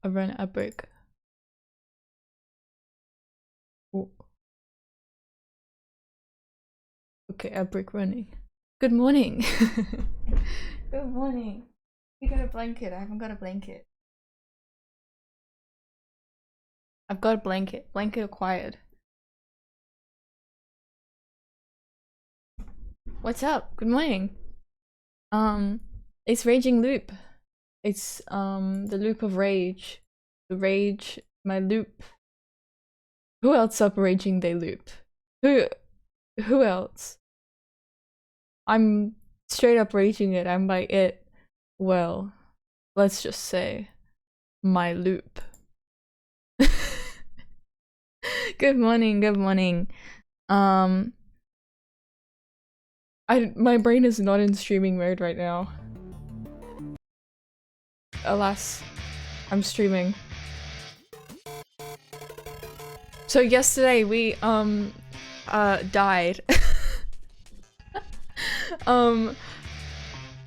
run a brick. Oh. Okay, a brick running. Good morning. Good morning. You got a blanket. I haven't got a blanket. I've got a blanket. Blanket acquired. What's up? Good morning. It's Raging Loop. It's the loop of rage. The rage, my loop. Who else up raging they loop? Who else? I'm straight up raging it. I'm by it. Well, let's just say my loop. Good morning, good morning. My brain is not in streaming mode right now. Alas, I'm streaming. So yesterday we died.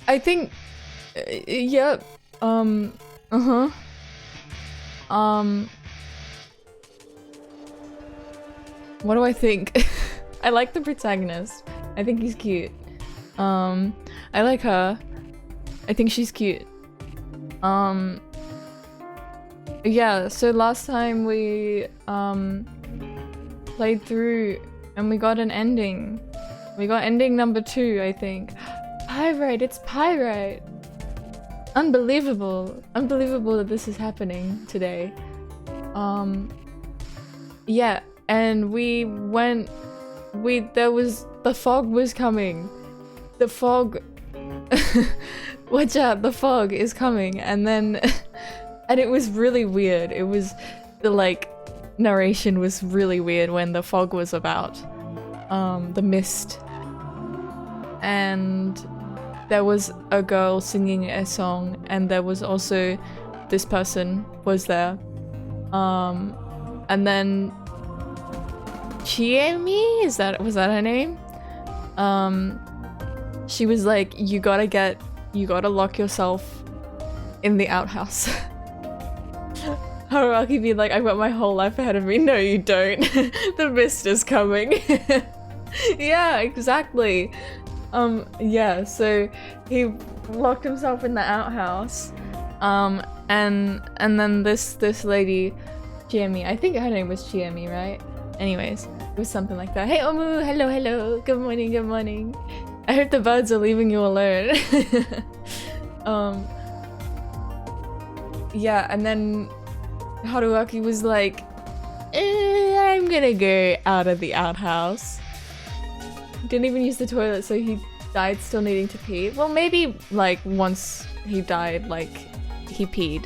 I think yep. Uh-huh. What do I think? I like the protagonist. I think he's cute. I like her. I think she's cute. Yeah, so last time we played through and we got an ending. We got ending number 2, I think. Pyrite, it's Pyrite! Unbelievable. Unbelievable that this is happening today. Yeah, and the fog was coming. The fog watch out, the fog is coming, and then and it was really weird. It was the narration was really weird when the fog was about. The mist. And there was a girl singing a song, and there was also this person was there. And then Chiemi, was that her name? She was like, you gotta lock yourself in the outhouse. Haruaki be like, I've got my whole life ahead of me. No, you don't. The mist is coming. Yeah, exactly. Yeah, so he locked himself in the outhouse. And then this lady, Chiemi, I think her name was Chiemi, right? Anyways, it was something like that. Hey Omu, hello, good morning, good morning. I hope the birds are leaving you alone. Yeah, and then Haruaki was like, I'm gonna go out of the outhouse. Didn't even use the toilet, so he died still needing to pee. Well, maybe once he died, he peed.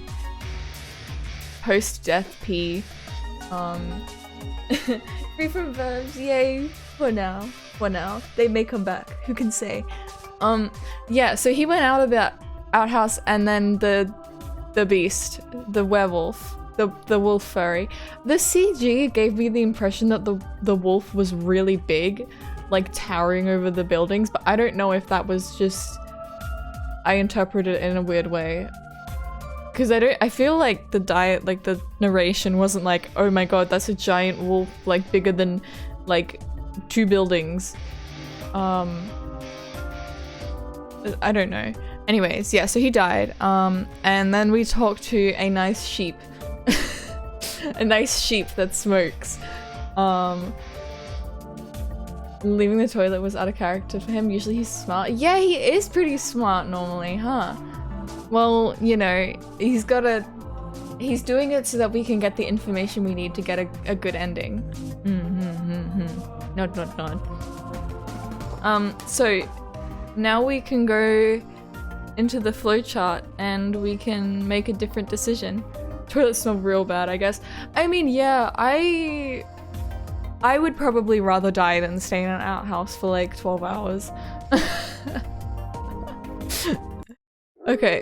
Post-death pee. Free from verbs, yay. For now. They may come back, who can say. Yeah, so he went out of that outhouse, and then the beast, the werewolf, the wolf furry. The CG gave me the impression that the wolf was really big, towering over the buildings, but I don't know if that was just I interpreted it in a weird way. Cause I feel like the narration wasn't like, oh my god, that's a giant wolf, bigger than 2 buildings. I don't know. Anyways, yeah, so he died. And then we talked to a nice sheep. A nice sheep that smokes. Leaving the toilet was out of character for him. Usually he's smart. Yeah, he is pretty smart normally, huh? Well, you know, he's doing it so that we can get the information we need to get a good ending. Nod. So now we can go into the flowchart and we can make a different decision. Toilets smell real bad, I guess. I mean, yeah, I would probably rather die than stay in an outhouse for 12 hours. Okay,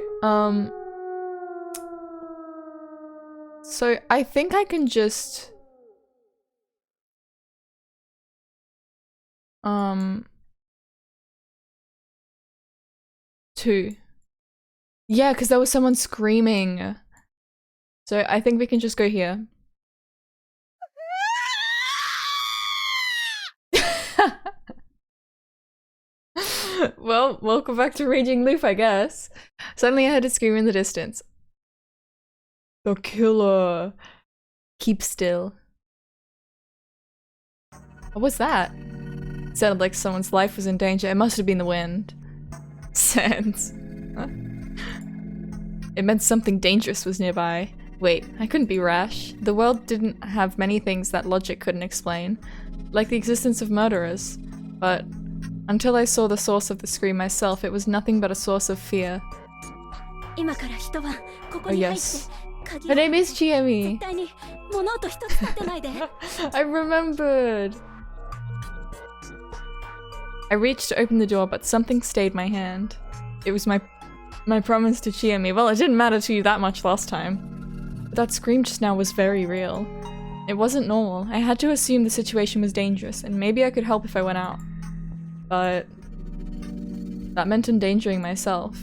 so I think I can just two. Yeah, because there was someone screaming. So I think we can just go here. Well, welcome back to Raging Loop, I guess. Suddenly I heard a scream in the distance. The killer. Keep still. What was that? It sounded like someone's life was in danger. It must have been the wind. Sense. Huh? It meant something dangerous was nearby. Wait, I couldn't be rash. The world didn't have many things that logic couldn't explain, like the existence of murderers. But until I saw the source of the scream myself, it was nothing but a source of fear. Oh yes. Her name is Chiemi. I remembered. I reached to open the door, but something stayed my hand. It was my promise to Chiemi. Well, it didn't matter to you that much last time. But that scream just now was very real. It wasn't normal. I had to assume the situation was dangerous, and maybe I could help if I went out. But that meant endangering myself.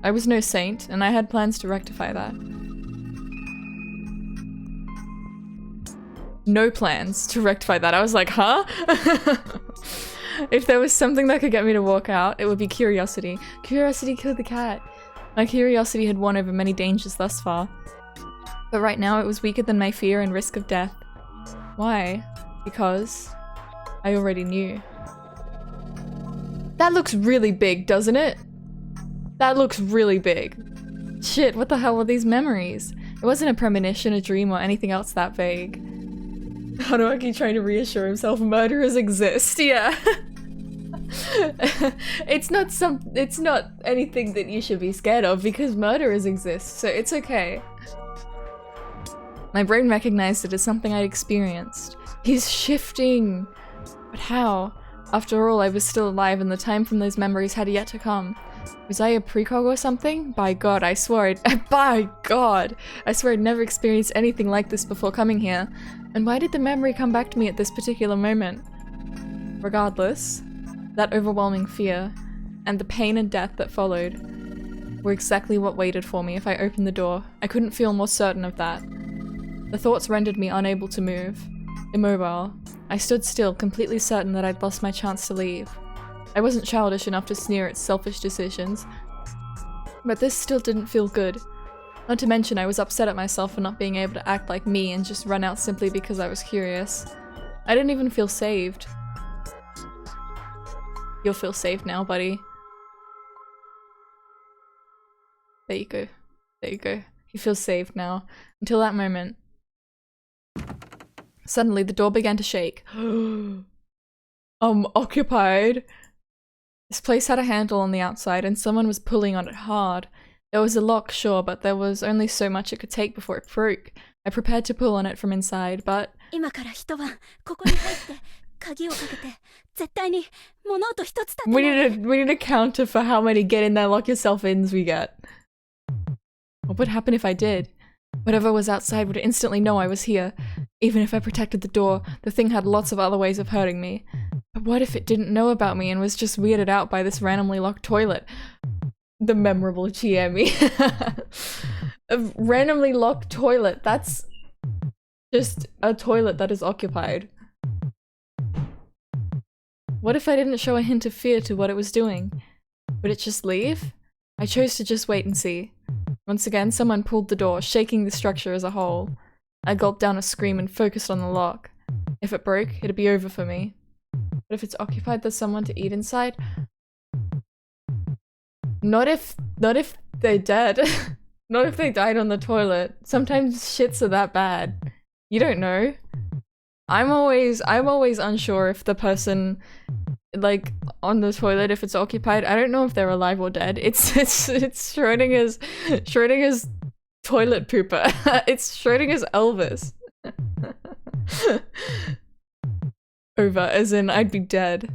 I was no saint, and I had plans to rectify that. No plans to rectify that. I was like, huh? If there was something that could get me to walk out, it would be curiosity. Curiosity killed the cat. My curiosity had won over many dangers thus far. But right now it was weaker than my fear and risk of death. Why? Because I already knew. That looks really big, doesn't it? That looks really big. Shit, what the hell are these memories? It wasn't a premonition, a dream, or anything else that vague. Haruaki trying to reassure himself murderers exist, yeah. It's not anything that you should be scared of because murderers exist, so it's okay. My brain recognized it as something I'd experienced. He's shifting! But how? After all, I was still alive and the time from those memories had yet to come. Was I a precog or something? By God, I swore by God! I swear I'd never experienced anything like this before coming here. And why did the memory come back to me at this particular moment? Regardless, that overwhelming fear, and the pain and death that followed, were exactly what waited for me if I opened the door. I couldn't feel more certain of that. The thoughts rendered me unable to move. Immobile. I stood still, completely certain that I'd lost my chance to leave. I wasn't childish enough to sneer at selfish decisions, but this still didn't feel good. Not to mention I was upset at myself for not being able to act like me and just run out simply because I was curious. I didn't even feel saved. You'll feel saved now, buddy. There you go. There you go. You feel saved now. Until that moment. Suddenly the door began to shake. Occupied. This place had a handle on the outside and someone was pulling on it hard. There was a lock, sure, but there was only so much it could take before it broke. I prepared to pull on it from inside, but... We need a counter for how many get in there, lock yourself ins we get. What would happen if I did? Whatever was outside would instantly know I was here. Even if I protected the door, the thing had lots of other ways of hurting me. But what if it didn't know about me and was just weirded out by this randomly locked toilet? The memorable Chiemi. A randomly locked toilet. That's just a toilet that is occupied. What if I didn't show a hint of fear to what it was doing? Would it just leave? I chose to just wait and see. Once again, someone pulled the door, shaking the structure as a whole. I gulped down a scream and focused on the lock. If it broke, it'd be over for me. But if it's occupied, there's someone to eat inside? Not if they're dead. Not if they died on the toilet. Sometimes shits are that bad. You don't know. I'm always unsure if the person, like, on the toilet, if it's occupied. I don't know if they're alive or dead. It's Schrodinger's toilet pooper. It's Schrodinger's Elvis. Over, as in I'd be dead.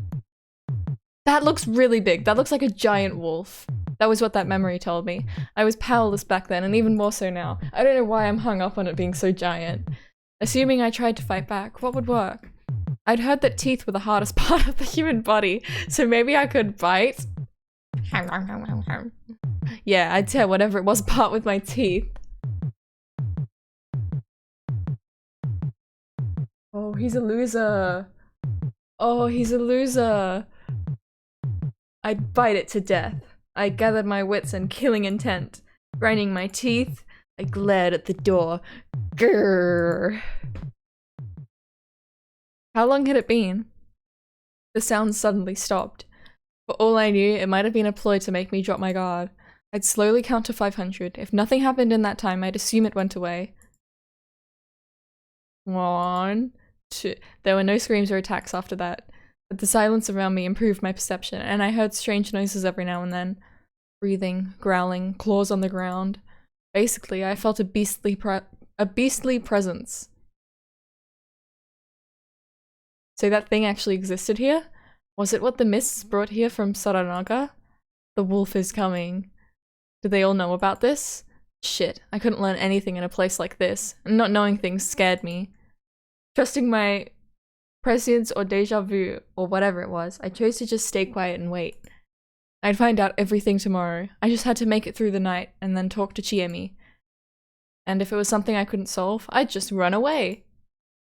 That looks really big. That looks like a giant wolf. That was what that memory told me. I was powerless back then, and even more so now. I don't know why I'm hung up on it being so giant. Assuming I tried to fight back, what would work? I'd heard that teeth were the hardest part of the human body, so maybe I could bite? Yeah, I'd tear whatever it was apart with my teeth. Oh, he's a loser. Oh, he's a loser. I bite it to death. I gathered my wits and killing intent. Grinding my teeth, I glared at the door. Grrr. How long had it been? The sound suddenly stopped. For all I knew, it might have been a ploy to make me drop my guard. I'd slowly count to 500. If nothing happened in that time, I'd assume it went away. 1, 2. There were no screams or attacks after that. But the silence around me improved my perception, and I heard strange noises every now and then. Breathing, growling, claws on the ground. Basically, I felt a beastly presence. So that thing actually existed here? Was it what the mists brought here from Saranaga? The wolf is coming. Did they all know about this? Shit, I couldn't learn anything in a place like this, and not knowing things scared me. Trusting my prescience or deja vu, or whatever it was, I chose to just stay quiet and wait. I'd find out everything tomorrow. I just had to make it through the night, and then talk to Chiemi. And if it was something I couldn't solve, I'd just run away.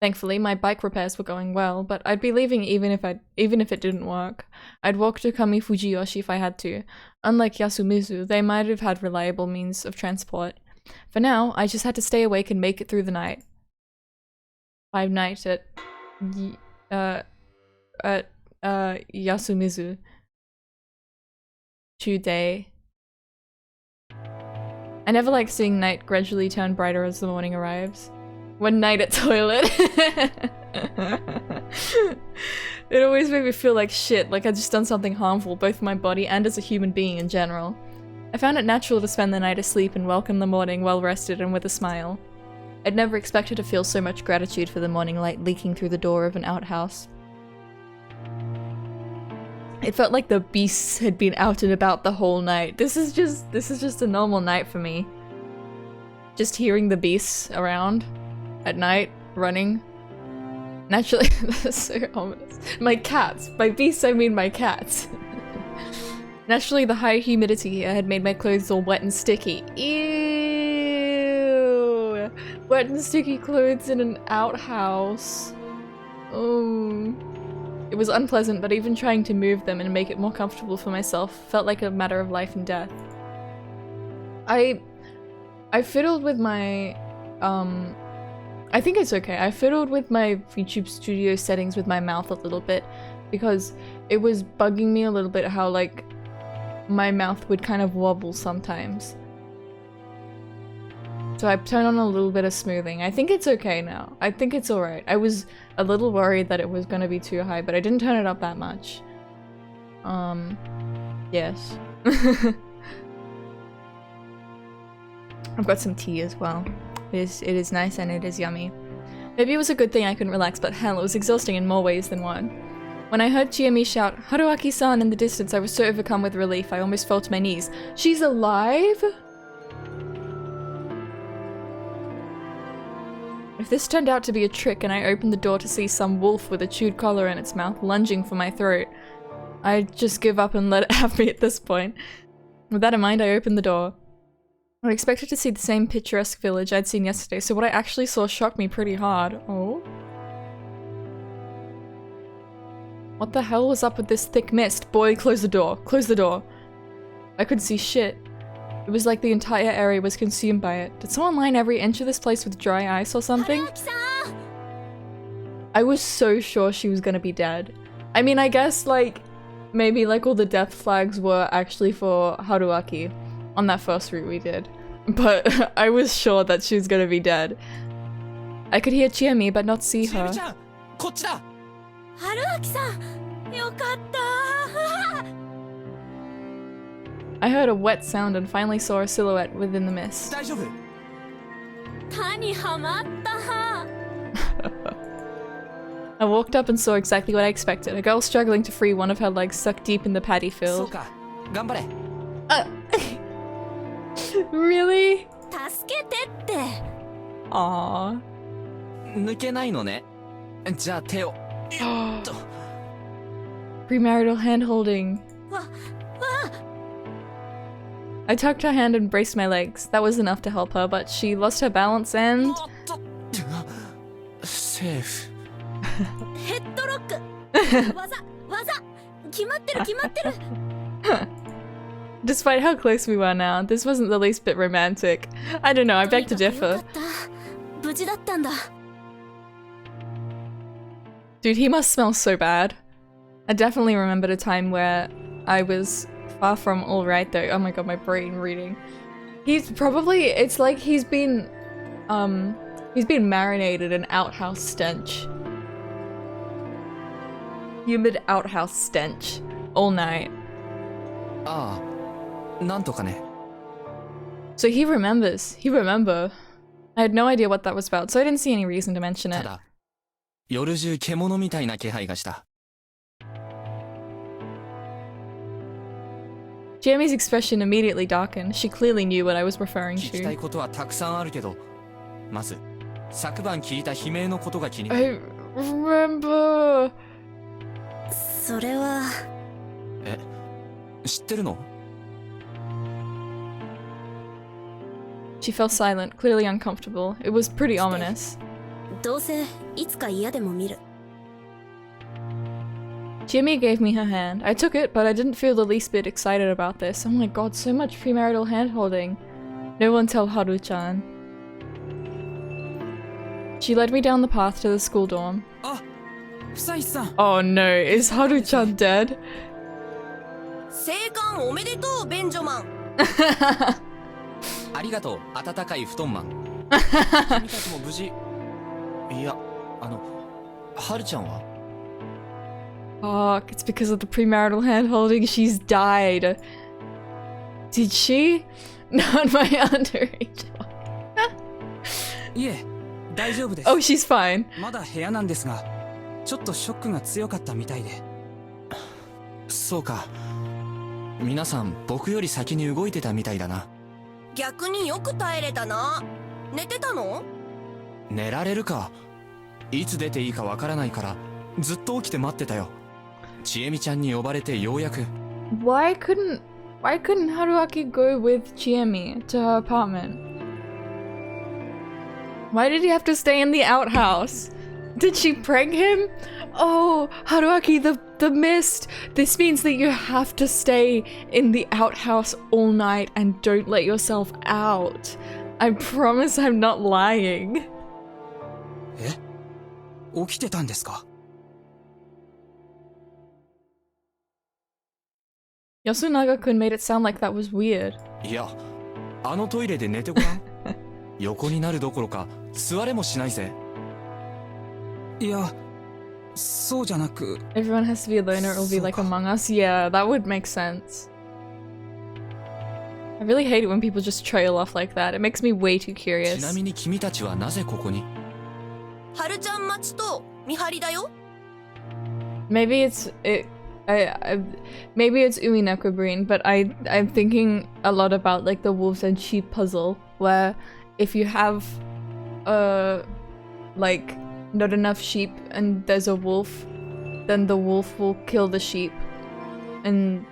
Thankfully, my bike repairs were going well, but I'd be leaving even if it didn't work. I'd walk to Kami Fujiyoshi if I had to. Unlike Yasumizu, they might have had reliable means of transport. For now, I just had to stay awake and make it through the night. 5 nights at Yasumizu. 2 day. I never like seeing night gradually turn brighter as the morning arrives. 1 night at toilet. It always made me feel like shit, like I'd just done something harmful, both for my body and as a human being in general. I found it natural to spend the night asleep and welcome the morning well rested and with a smile. I'd never expected to feel so much gratitude for the morning light leaking through the door of an outhouse. It felt like the beasts had been out and about the whole night. This is just a normal night for me. Just hearing the beasts around at night, running. Naturally, that's so ominous. My cats. By beasts, I mean my cats. Naturally, the high humidity here had made my clothes all wet and sticky. Ew! Wet and sticky clothes in an outhouse. Oh. It was unpleasant, but even trying to move them and make it more comfortable for myself felt like a matter of life and death. I fiddled with my, I think it's okay. I fiddled with my YouTube Studio settings with my mouth a little bit because it was bugging me a little bit how, like, my mouth would kind of wobble sometimes. So I turned on a little bit of smoothing. I think it's okay now. I think it's alright. I was a little worried that it was gonna be too high, but I didn't turn it up that much. Yes. I've got some tea as well. It is nice and it is yummy. Maybe it was a good thing I couldn't relax, but hell, it was exhausting in more ways than one. When I heard Chiemi shout, "Haruaki-san" in the distance, I was so overcome with relief I almost fell to my knees. She's alive? If this turned out to be a trick and I opened the door to see some wolf with a chewed collar in its mouth lunging for my throat, I'd just give up and let it have me at this point. With that in mind, I opened the door. I expected to see the same picturesque village I'd seen yesterday, so what I actually saw shocked me pretty hard. Oh? What the hell was up with this thick mist? Boy, close the door. Close the door. I couldn't see shit. It was like the entire area was consumed by it. Did someone line every inch of this place with dry ice or something? I was so sure she was gonna be dead. I mean, I guess, like, maybe, like, all the death flags were actually for Haruaki on that first route we did. But I was sure that she was gonna be dead. I could hear Chiemi, but not see her. I heard a wet sound and finally saw a silhouette within the mist. I walked up and saw exactly what I expected. A girl struggling to free one of her legs stuck deep in the paddy field. Really? Aww. Premarital hand-holding. I tucked her hand and braced my legs. That was enough to help her, but she lost her balance and... ヘッドロック技決まってる決まってる Despite how close we were now, this wasn't the least bit romantic. I don't know, I beg to differ. 無事だったんだ Dude, he must smell so bad. I definitely remembered a time where I was far from alright though. Oh my god, my brain reading. He's probably, it's like he's been marinated in outhouse stench. Humid outhouse stench. All night. Ah, なんとかね So he remembers. He remember. I had no idea what that was about, so I didn't see any reason to mention た it. だ夜中獣みたいな気配がした Jamie's expression immediately darkened. She clearly knew what I was referring 聞きたい to. ことはたくさんあるけどまず昨晩聞いた悲鳴のことが気にな I る remember. それは知ってるの She fell silent, clearly uncomfortable. It was pretty ominous. どうせいつか嫌でも見る Jimmy gave me her hand. I took it, but I didn't feel the least bit excited about this. Oh my god, so much premarital hand-holding. No one tell Haru-chan. She led me down the path to the school dorm. あ、久石さん Oh no, is Haru-chan dead? 生還おめでとうベンジョマンありがとう温かい布団マン君たちも無事いやはるちゃんは Fuck, it's because of the premarital hand-holding. She's died. Did she? Not my underage one. いえ大丈夫です Oh, she's fine. まだ部屋なんですがちょっとショックが強かったみたいでそうか皆さん僕より先に動いてたみたいだな逆によく耐えれたな寝てたの寝られるかいつ出ていいかわからないからずっと起きて待ってたよちえみちゃんに呼ばれてようやく Why couldn't Haruaki go with Chiemi to her apartment? Why did he have to stay in the outhouse? Did she prank him? Oh, Haruaki, the mist. This means that you have to stay in the outhouse all night and don't let yourself out. I promise I'm not lying. 起きてたんですか Yasunaga-kun made it sound like that was weird. いやあのトイレで寝てごらん横になるどころか座れもしないぜいやそうじゃなく Everyone has to be alone or it will be like Among Us. Yeah, that would make sense. I really hate it when people just trail off like that. It makes me way too ち curious. なみに君たちはなぜここにはるちゃん待ちと見張りだよ Maybe it's maybe it's Umineko-brin, but I'm thinking a lot about like the wolves and sheep puzzle, where if you have like not enough sheep and there's a wolf, then the wolf will kill the sheep. And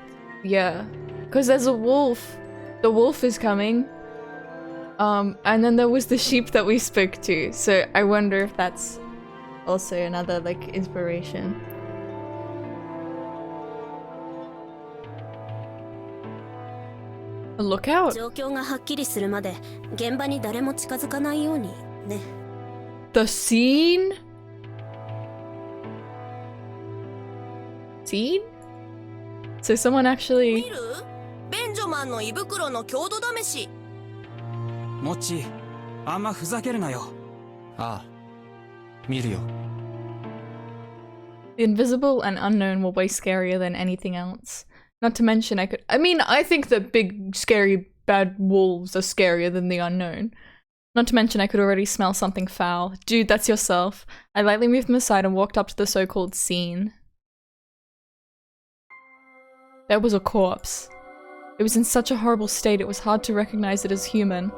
yeah, because there's a wolf. The wolf is coming. And then there was the sheep that we spoke to. So I wonder if that's also another like inspiration. A lookout. 状況がはっきりするまで現場に誰も近づかないようにね The scene? Scene? So someone 見 actually... るベンジョマンの胃袋の郷土試しもっちあんまふざけるなよああ見るよ The invisible and unknown were way scarier than anything else. Not to mention I think that big, scary, bad wolves are scarier than the unknown. Not to mention I could already smell something foul. Dude, that's yourself. I lightly moved them aside and walked up to the so-called scene. There was a corpse. It was in such a horrible state it was hard to recognize it as human.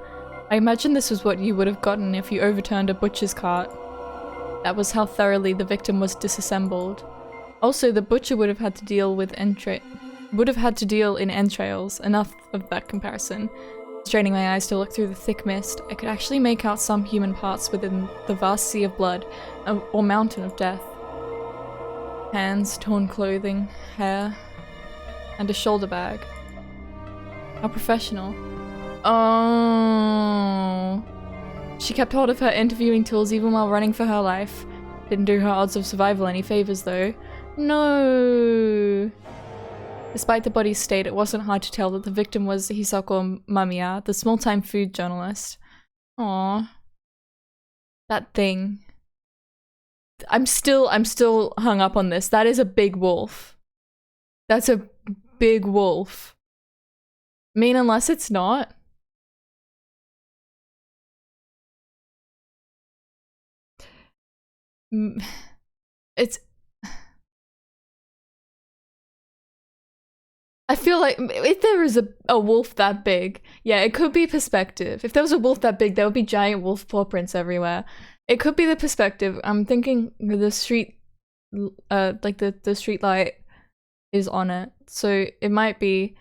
I imagine this was what you would have gotten if you overturned a butcher's cart. That was how thoroughly the victim was disassembled. Also, the butcher would have had to deal in entrails, enough of that comparison. Straining my eyes to look through the thick mist, I could actually make out some human parts within the vast sea of blood, or mountain of death. Hands, torn clothing, hair, and a shoulder bag. How professional. Oh. She kept hold of her interviewing tools even while running for her life. Didn't do her odds of survival any favors though. No. Despite the body's state, it wasn't hard to tell that the victim was Hisako Mamiya, the small-time food journalist. Aww. That thing. I'm still hung up on this. That is a big wolf. That's a big wolf. I mean, unless it's not. It's... I feel like if there is a wolf that big, yeah, it could be perspective. If there was a wolf that big, there would be giant wolf paw prints everywhere. It could be the perspective. I'm thinking the street, like the street light is on it. So it might be...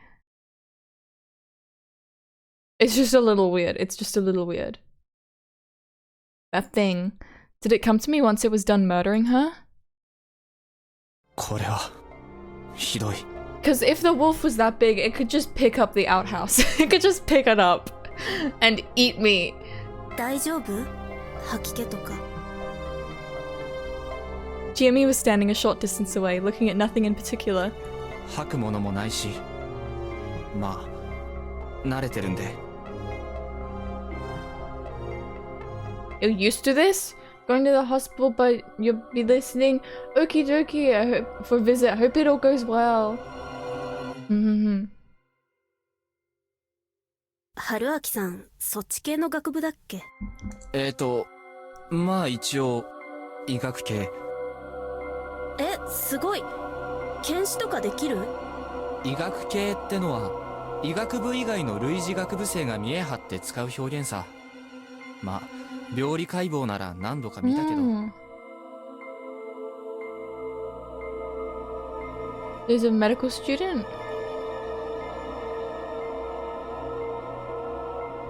It's just a little weird. It's just a little weird. That thing. Did it come to me once it was done murdering her? これはひどい。 Because if the wolf was that big, it could just pick up the outhouse. It could just pick it up and eat me. 大丈夫？吐き気とか。Chiyomi was standing a short distance away, looking at nothing in particular. 吐くものもないし、まあ慣れてるんで。 You're used to this? Going to the hospital, but you'll be listening. Okie dokie, I hope for a visit. I hope it all goes well. 春明さん、そっち系の学部だっけ？まあ一応医学系。え、すごい。検視とかできる？医学系ってのは医学部以外の類似学部生が見え張って使う表現さ。まあ病理解剖なら何度か見たけど。There's a medical student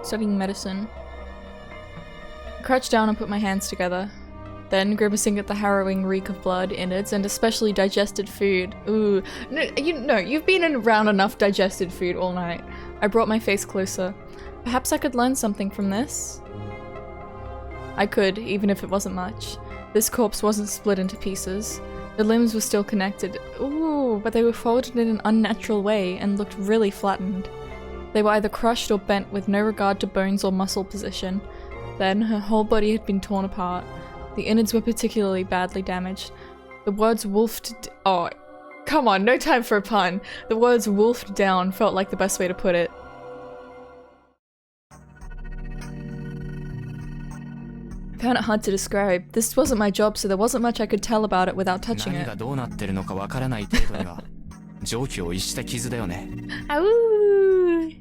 studying medicine. I crouched down and put my hands together. Then, grimacing at the harrowing reek of blood, innards, and especially digested food. Ooh. No, you've been around enough digested food all night. I brought my face closer. Perhaps I could learn something from this? I could, even if it wasn't much. This corpse wasn't split into pieces. The limbs were still connected. Ooh, but they were folded in an unnatural way and looked really flattened. They were either crushed or bent with no regard to bones or muscle position. Then, her whole body had been torn apart. The innards were particularly badly damaged. The words wolfed... Oh, come on, no time for a pun. The words wolfed down felt like the best way to put it. I found it hard to describe. This wasn't my job, so there wasn't much I could tell about it without touching it. 何がどうなってるのかわからない程度には常軌を逸した傷だよね。Ow!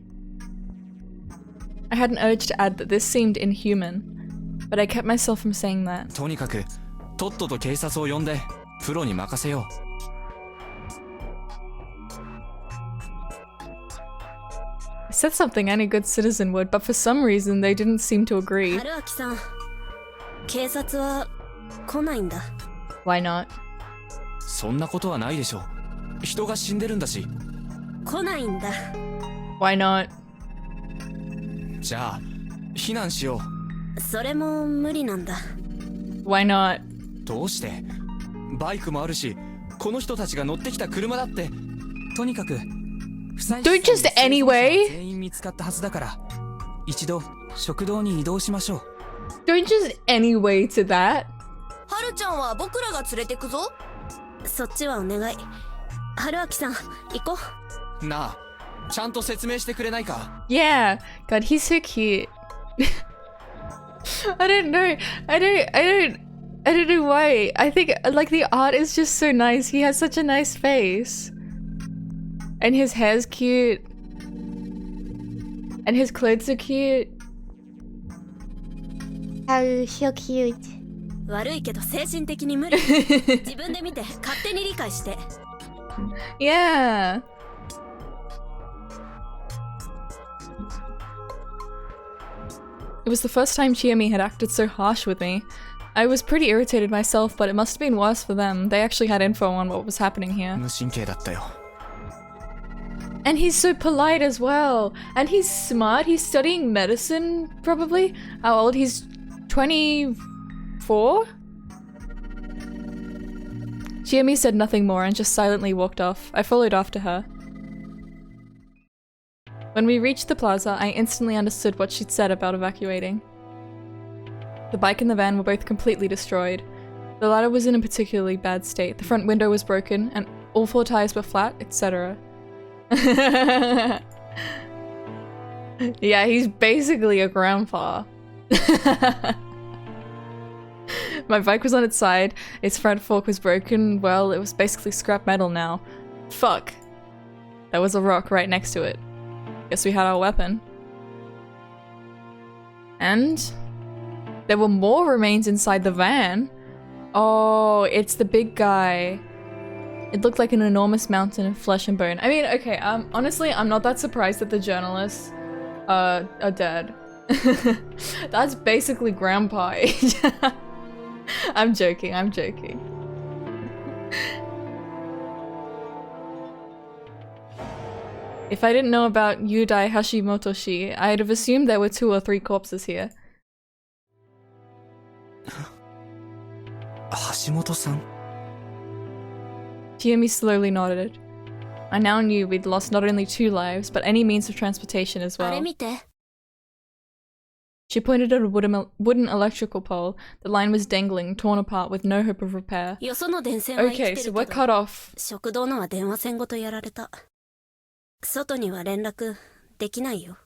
I had an urge to add that this seemed inhuman, but I kept myself from saying that. とにかくとっとと警察を呼んでプロに任せよう。I said something any good citizen would, but for some reason they didn't seem to agree. 春明さん、警察は来ないんだ。Why not? そんなことはないでしょ。人が死んでるんだし。来ないんだ。Why not? じゃあ避難しよう。それも無理なんだ。Why not? どうして？バイクもあるし、この人たちが乗ってきた車だって。とにかく不採 Do it just anyway? 全員見つかったはずだから、一度食堂に移動しましょう。Don't just anyway to that. はるちゃんは僕らが連れてくぞ。そっちはお願い。春明さん、行こう。なあ、ちゃんと説明してくれないか？ Yeah. God, he's so cute. I don't know. I don't know why. I think like the art is just so nice. He has such a nice face. And his hair's cute. And his clothes are cute. Oh, so cute. 悪いけど精神的に無理。自分で見て勝手に理解して。Yeah. It was the first time Chiyomi had acted so harsh with me. I was pretty irritated myself, but it must have been worse for them. They actually had info on what was happening here. 無神経だったよ。 And he's so polite as well. And he's smart. He's studying medicine, probably. How old? He's 24? Chiyomi said nothing more and just silently walked off. I followed after her. When we reached the plaza, I instantly understood what she'd said about evacuating. The bike and the van were both completely destroyed. The latter was in a particularly bad state. The front window was broken, and all 4 tires were flat, etc. Yeah, he's basically a grandpa. My bike was on its side, its front fork was broken, well, it was basically scrap metal now. Fuck. There was a rock right next to it. Guess we had our weapon. And there were more remains inside the van. Oh, it's the big guy. It looked like an enormous mountain of flesh and bone. I mean, okay, honestly, I'm not that surprised that the journalists are dead. That's basically grandpa age. I'm joking, I'm joking. If I didn't know about Yudai Hashimotoshi, I'd have assumed there were 2 or 3 corpses here. 橋本さん Chiyomi slowly nodded. I now knew we'd lost not only 2 lives, but any means of transportation as あれ well. 見て。 She pointed at a wooden electrical pole. The line was dangling, torn apart, with no hope of repair. よその電線は生きて Okay, る so け we're ど cut off. 食堂のは電話線ごとやられた。外には連絡できないよ。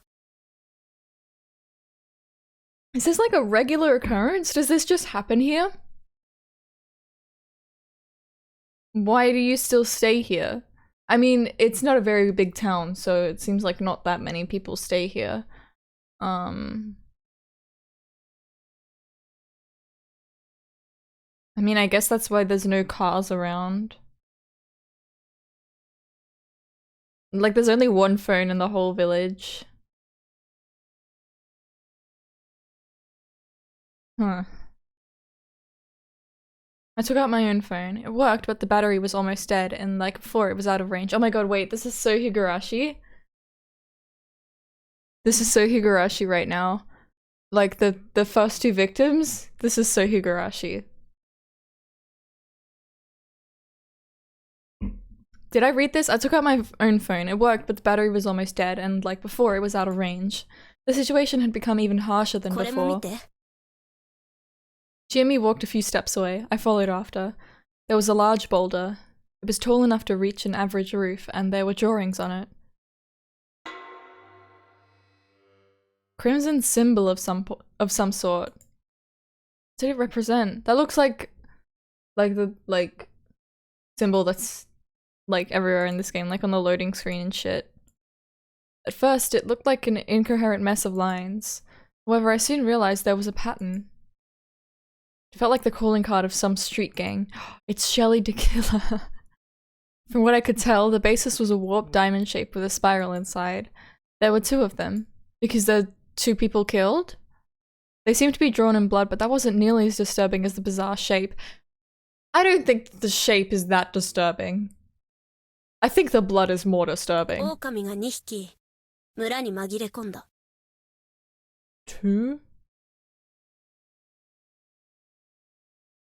Is this like a regular occurrence? Does this just happen here? Why do you still stay here? I mean, it's not a very big town, so it seems like not that many people stay here. I mean, I guess that's why there's no cars around. Like, there's only 1 phone in the whole village. Huh. I took out my own phone. It worked, but the battery was almost dead, and like before, it was out of range. Oh my god, wait, this is so Higurashi? This is so Higurashi right now. Like, the first 2 victims? This is so Higurashi. Did I read this? I took out my own phone. It worked, but the battery was almost dead, and like before, it was out of range. The situation had become even harsher than これも見 before. て。 Jimmy walked a few steps away. I followed after. There was a large boulder. It was tall enough to reach an average roof, and there were drawings on it. Crimson symbol of some sort. What did it represent? That looks like the symbol that's like everywhere in this game, like on the loading screen and shit. At first, it looked like an incoherent mess of lines. However, I soon realized there was a pattern. It felt like the calling card of some street gang. It's Shelly DeKiller. From what I could tell, the basis was a warped diamond shape with a spiral inside. There were 2 of them. Because there are 2 people killed? They seemed to be drawn in blood, but that wasn't nearly as disturbing as the bizarre shape. I don't think the shape is that disturbing. I think the blood is more disturbing. 狼が2匹、村に紛れ込んだ。 2?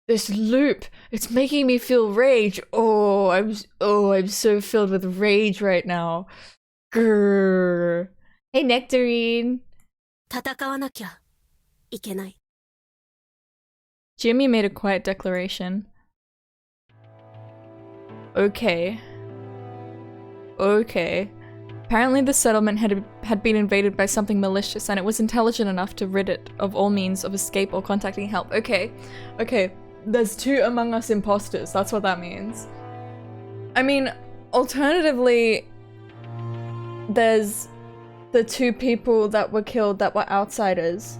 This loop, it's making me feel rage. I'm so filled with rage right now. Grrr. Hey, Nectarine. 戦わなきゃいけない。 Jimmy made a quiet declaration. Okay. Apparently the settlement had been invaded by something malicious, and it was intelligent enough to rid it of all means of escape or contacting help. Okay. There's 2 Among Us imposters, that's what that means. I mean, alternatively, there's the 2 people that were killed that were outsiders.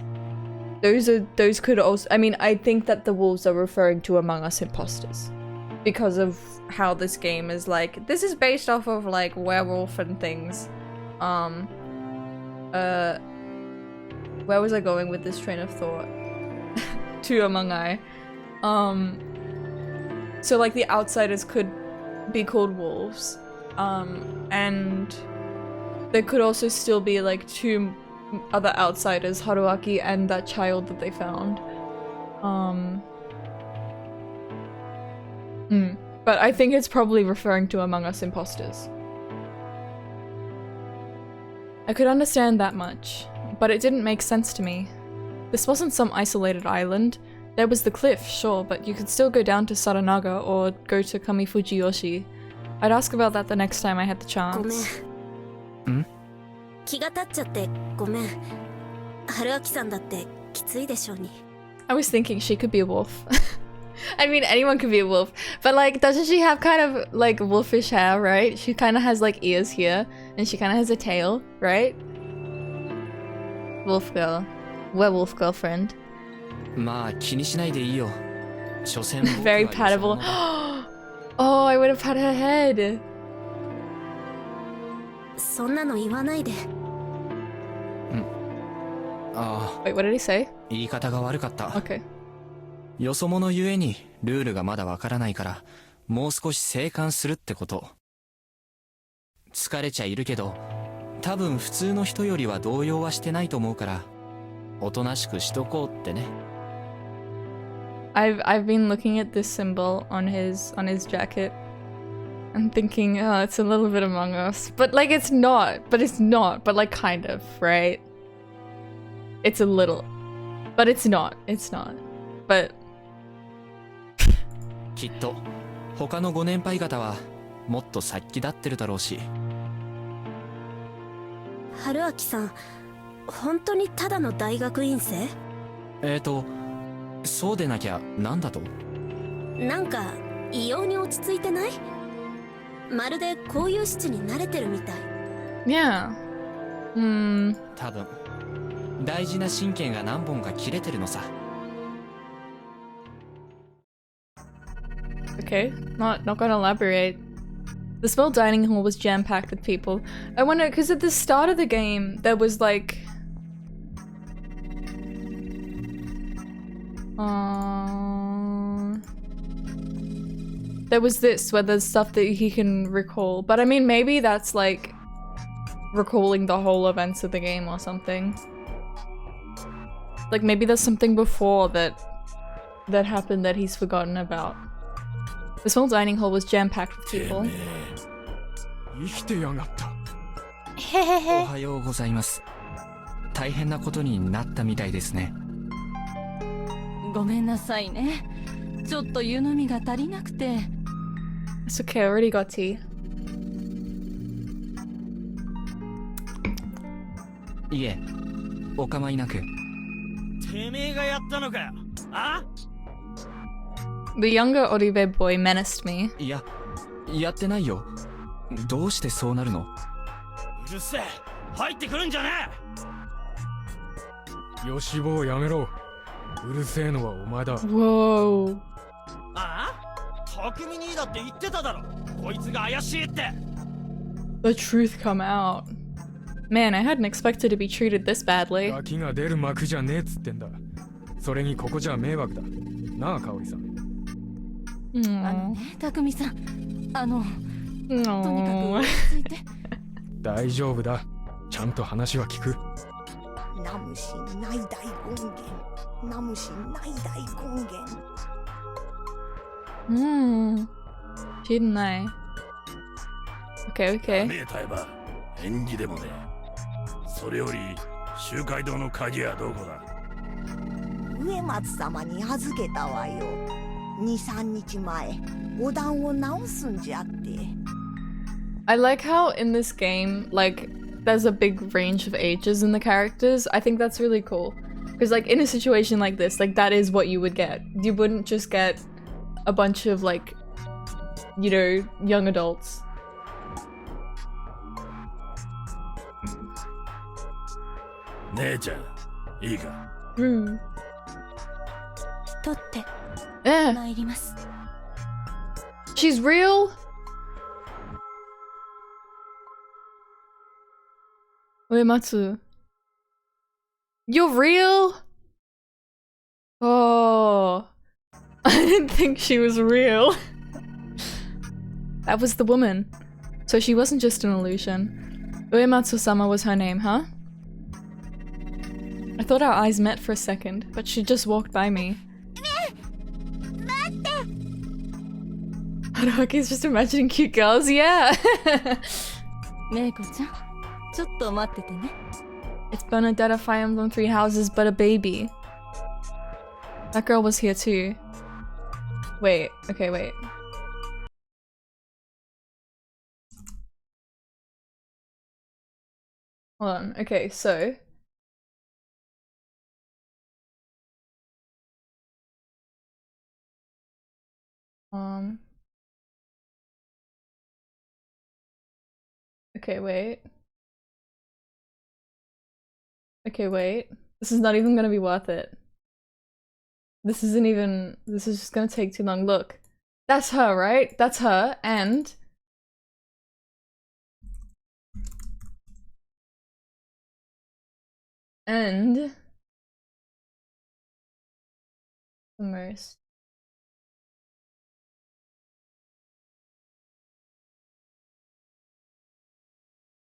Those could also, I mean, I think that the wolves are referring to Among Us imposters. Because of how this game is like, this is based off of like werewolf and things. Where was I going with this train of thought? to Among I. So like the outsiders could be called wolves. And there could also still be like two other outsiders, Haruaki and that child that they found. But I think it's probably referring to Among Us imposters. I could understand that much, but it didn't make sense to me. This wasn't some isolated island. There was the cliff, sure, but you could still go down to Saranaga or go to Kamifujiyoshi. I'd ask about that the next time I had the ごめん chance. 気が立っちゃってごめん春明さんだってきついでしょうに I was thinking she could be a wolf. I mean, anyone could be a wolf, but like, doesn't she have kind of like wolfish hair, right? She kind of has like ears here, and she kind of has a tail, right? Wolf girl. Werewolf girlfriend. まあ気にしないでいいよ。所詮僕は Very よそ者 patable. だ Oh, I would have had her head. そんなの言わないでああ Wait, what did he say? 言い方が悪かった。 Okay. よそ者ゆえにルールがまだわからないからもう少し静観するってこと。疲れちゃいるけど多分普通の人よりは動揺はしてないと思うからおとなしくしとこうってね。 I've been looking at this symbol on his jacket. I'm thinking, oh, it's a little bit Among Us, but like it's not, but like kind of, right? It's a little, but it's not, but きっと他のご年配方はもっと先立ってるだろうし。春明さん本当にただの大学院生そうでなきゃなんだと。なんか異様に落ち着いてないまるでこういう質に慣れてるみたい yeah. 多分大事な神経が何本か切れてるのさ。 Okay, not gonna elaborate. The small dining hall was jam-packed with people. I wonder, because at the start of the game, there was like... there was this, where there's stuff that he can recall. But I mean, maybe that's like recalling the whole events of the game or something. Like maybe there's something before that happened that he's forgotten about. The small dining hall was jam-packed with people. 生きてやがった。おはようございます。大変なことになったみたいですね。ごめんなさいね。ちょっと湯飲みが足りなくて。It's okay, I already got tea. いえ、お構いなく。てめえがやったのかよ。あ？ The younger Oribe boy menaced me. いや、やってないよ。どうしてそうなるの？うるせえ。入ってくるんじゃねえ。よしぼうやめろ。うるせえのはお前だ。 Whoa. ああ？匠にだって言ってただろ。こいつが怪しいって。 The truth come out. Man, I hadn't expected to be treated this badly. ガキが出る幕じゃねえっつってんだ。それにここじゃ迷惑だ。なあ、香織さん。Aww. 匠さん、とにかく Aww. 落ち着いて。大丈夫だ。ちゃんと話は聞く。ナムシ内大権現ナムシ内大権現 She didn't lie. Okay, okay. ねえタイバ縁起でもねそれより集会堂の鍵はどこだ植松様に預けたわよ2、3日前お団を直すんじゃって I like how in this game, like, there's a big range of ages in the characters. I think that's really cool. Because, like, in a situation like this, like, that is what you would get. You wouldn't just get a bunch of, like, you know, young adults. 姉ちゃんいいか Hmm. 取って Eh, 参ります she's real? Uematsu. You're real? Oh, I didn't think she was real. That was the woman. So she wasn't just an illusion. Uematsu-sama was her name, huh? I thought our eyes met for a second, but she just walked by me. Haruhaki's just imagining cute girls, yeah! メイコちゃん、ちょっと待っててね。 It's Bernadetta Fire Emblem 3 houses, but a baby. That girl was here too. Wait, okay, wait. Hold on, okay, so... Okay, wait. Okay, wait. This is not even gonna be worth it. This isn't even- this is just gonna take too long. Look. That's her, right? That's her, and... And... The most...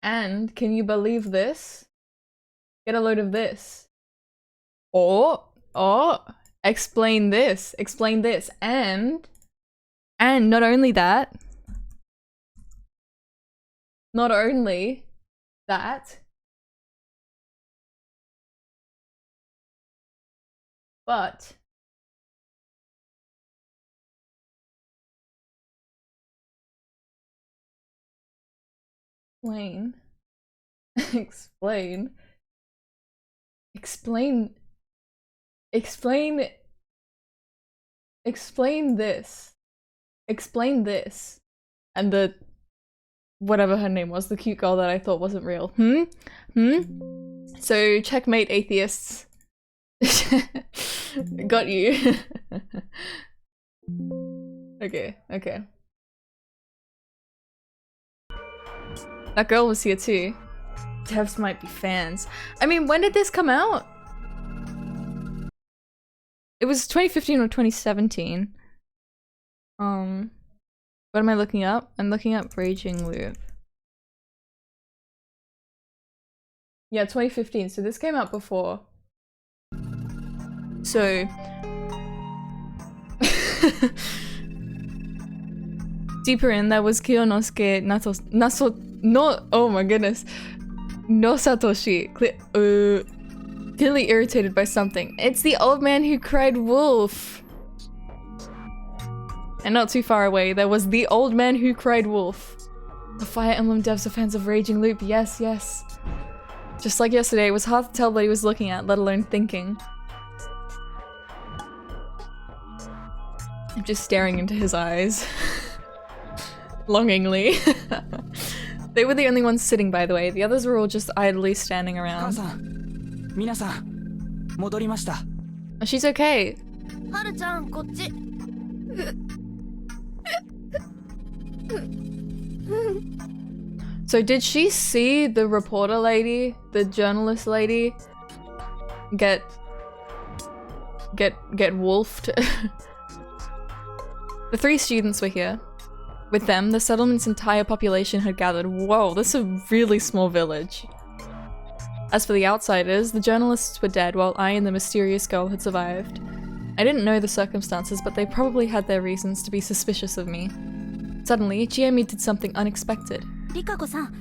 And, can you believe this? Get a load of this. Or, explain this, and not only that, but explain this, and the whatever her name was, the cute girl that I thought wasn't real. So checkmate, atheists. Got you. Okay. That girl was here too. Devs might be fans. I mean, when did this come out? It was 2015 or 2017. What am I looking up? I'm looking up Raging Loop. Yeah, 2015. So this came out before. So... Deeper in, there was Kiyonosuke oh my goodness. No Satoshi. Clearly irritated by something. It's the old man who cried wolf. And not too far away, there was the old man who cried wolf. The Fire Emblem devs are fans of Raging Loop. Yes. Just like yesterday, it was hard to tell what he was looking at, let alone thinking. I'm just staring into his eyes. Longingly. They were the only ones sitting, by the way. The others were all just idly standing around. Oh, she's okay. はるちゃん、こっち。 So did she see the reporter lady, the journalist lady, get wolfed? The 3 students were here. With them, the settlement's entire population had gathered. Whoa, this is a really small village. As for the outsiders, the journalists were dead while I and the mysterious girl had survived. I didn't know the circumstances, but they probably had their reasons to be suspicious of me. Suddenly, Chiemi did something unexpected. リカ子さん、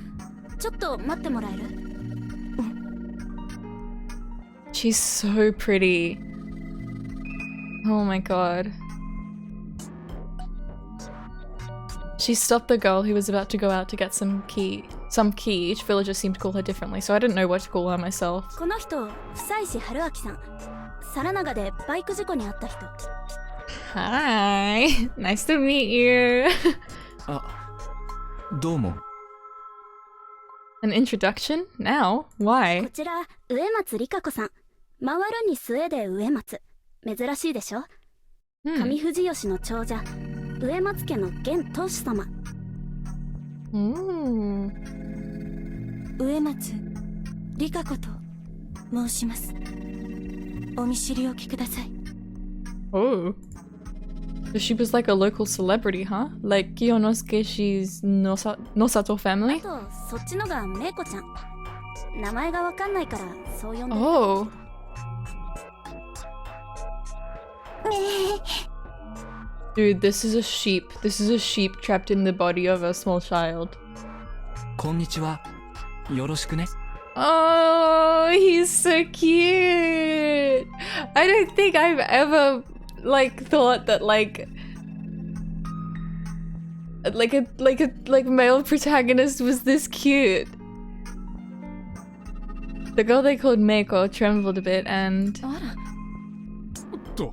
ちょっと待ってもらえる？ She's so pretty. Oh my god. She stopped the girl who was about to go out to get some key. Each villager seemed to call her differently, so I didn't know what to call her myself. この人、久石春明さん。サラナガでバイク事故に遭った人。 Hi, nice to meet you. どうも。 An introduction? Now? Why? こちら、植松里香子さん。回るに末で植松。珍しいでしょ？上藤吉の長者、植松家の現当主様。植松里香子と申します。お見知りおきください。Oh. So she was like a local celebrity, huh? Like Kiyonosuke, she's Nosato あ family? とそっちのがメイコちゃん。名前がわかんないからそう呼んで。 Oh. Dude, this is a sheep. This is a sheep trapped in the body of a small child. こんにちは。よろしくね。 Oh, he's so cute. I don't think I've ever like thought that like male protagonist was this cute. The girl they called Meiko trembled a bit and あら、と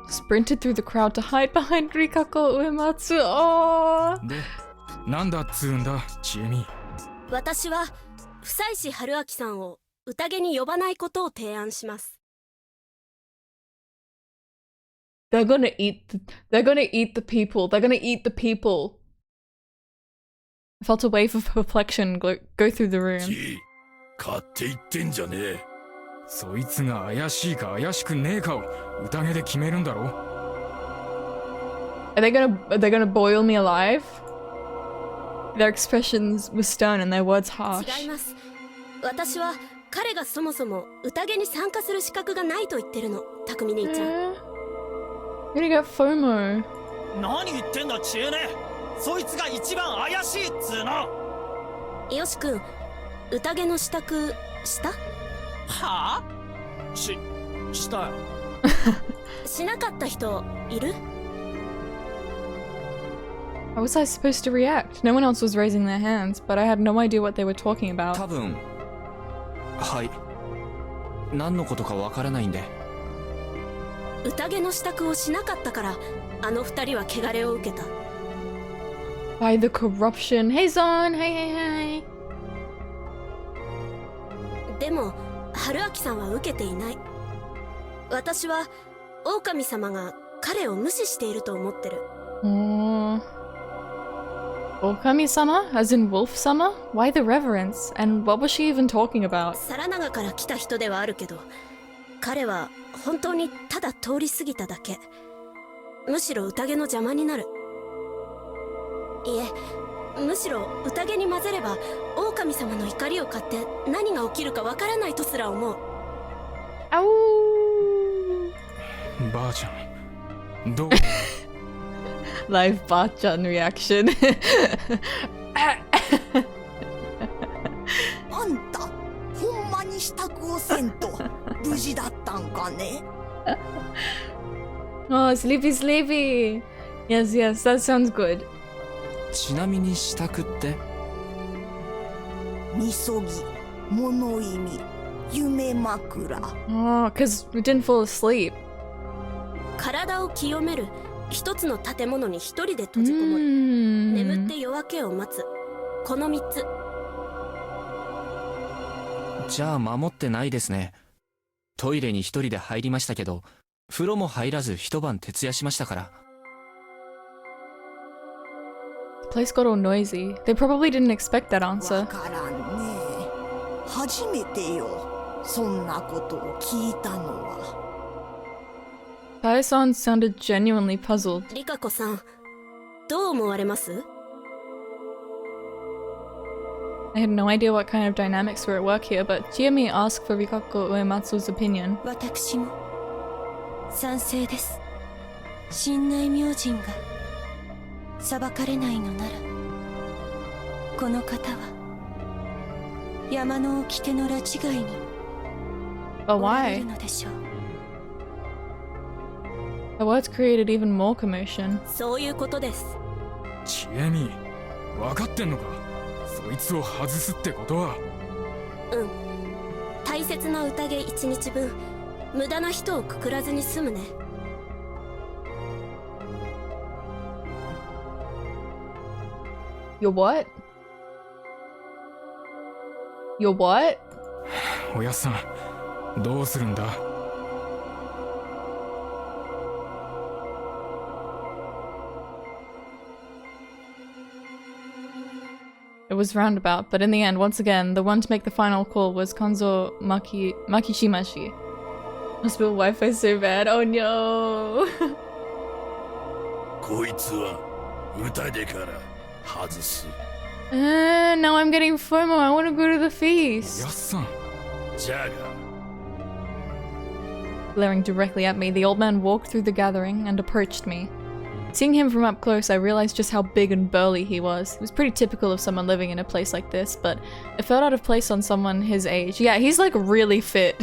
sprinted through the crowd to hide behind Rikako Uematsu. Oh. でなんだっつうんだちえみ。私は久石春明さんを宴に呼ばないことを提案します。 They're gonna eat the people. They're gonna eat the people. I felt a wave of perplexion go through the room. ち買って言ってんじゃねえ。そいつが怪しいか怪しくねえかを宴で決めるんだろ。 Are they gonna boil me alive? Their expressions were stern and their words harsh. 違います。私は彼がそもそも宴に参加する資格がないと言ってるの、匠兄ちゃん。 You're gonna get FOMO. 何言ってんだ知恵ね。そいつが一番怪しいっつうの。よし君、宴の支度したはあ？したよ。しなかった人いる？ How was I supposed to react? No one else was raising their hands, but I had no idea what they were talking about. 多分はい何のことかわからないんで。宴の支度をしなかったからあの二人は汚れを受けた。 By the corruption. Hey Zon! Hey hey hey! でも春明さんは受けていない。私は狼様が彼を無視していると思ってる。 Oh. Okami-sama? As in Wolf-sama? Why the reverence? And what was she even talking about? サラナガから来た人ではあるけど、彼は本当にただ通り過ぎただけ。むしろ宴の邪魔になる。いえ、むしろ宴に混ぜれば狼様の怒りを買って何が起きるかわからないとすら思う。 Ow! ばあちゃんどう Live Bachan reaction. あんたほんまに支度をせんと無事だったんかね。 Oh, sleepy, sleepy. Yes, yes, that sounds good. ちなみに支度ってみそぎ、物意味、夢枕。 Oh, because we didn't fall asleep. 体を清める一つの建物に一人で閉じこもる。眠って夜明けを待つ。この三つ。じゃあ守ってないですね。トイレに一人で入りましたけど風呂も入らず一晩徹夜しましたから。 The place got all noisy. They probably didn't expect that わ answer. からんね。初めてよ。そんなことを聞いたのは。 Tae-san sounded genuinely puzzled. リカ子さん、どう思われます？ I had no idea what kind of dynamics were at work here, but Chiemi asked for Rikako Uematsu's opinion. 私も賛成です。神内明神が裁かれないのなら、この方は山の掟の拉致外に But おられ why? るのでしょう。 The words created even more commotion. そういうことです。ちえみ分かってんのか。そいつを外すってことは。うん。大切な宴一日分、無駄な人をくくらずに済むね。 Your what? Your what? おやっさんどうするんだ。 It was roundabout, but in the end, once again, the one to make the final call was Kanzo Makishimashi. Must be Wi-Fi so bad. Oh no. こいつは宴から外す。 Now I'm getting FOMO. I want to go to the feast. やっさん。じゃが Glaring directly at me, the old man walked through the gathering and approached me. Seeing him from up close, I realized just how big and burly he was. It was pretty typical of someone living in a place like this, but it felt out of place on someone his age. Yeah, he's like really fit.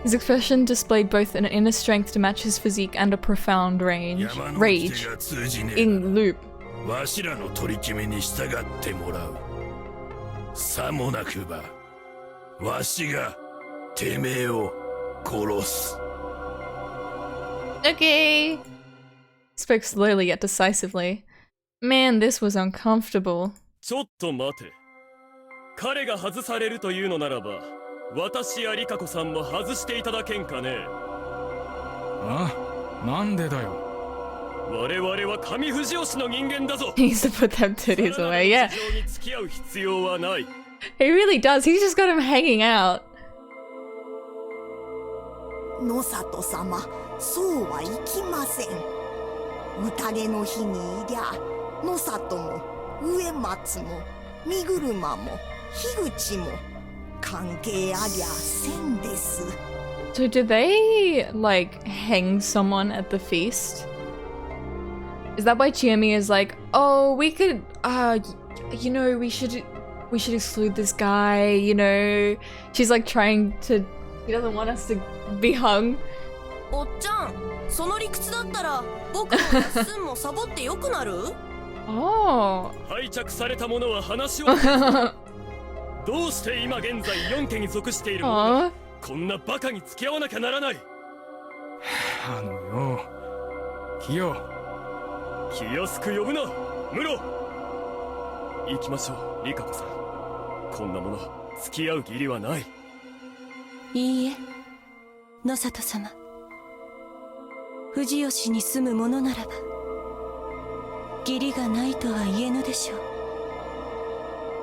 His expression displayed both an inner strength to match his physique and a profound rage. 山の Rage. 掟が通じねえ In loop. わしらの取り決めに従ってもらう。さもなくばわしがてめえを殺す。 Okay. Spoke slowly yet decisively. Man, this was uncomfortable. ちょっと待て。彼が外されるというのならば、私やリカ子さんも外していただけんかね。あ、なんでだよ。我々は上藤吉の人間だぞ。 He needs to put them titties away, yeah. 事情に付き合う必要はない。 He really does. He's just got him hanging out. 野里様、そうはいきません。宴の日にいりゃ野里も植松も身車も樋口も関係ありゃせんです。 So do they, like, hang someone at the feast? Is that why Chiyomi is like, oh, we could, you know, we should exclude this guy, you know? She's like trying to, she doesn't want us to be hung. おっちゃん、その理屈だったら僕もやっすんもサボってよくなる？ Oh. 拝借された者は話をどうして今現在4家に属している者が Aw. こんなバカに付き合わなきゃならない。あのよ。キヨ。気安く呼ぶな、ムロ。行きましょう、リカ子さん。こんなもの付き合う義理はない。いいえ、野里様。藤吉に住むものならば義理がないとは言えぬでしょう。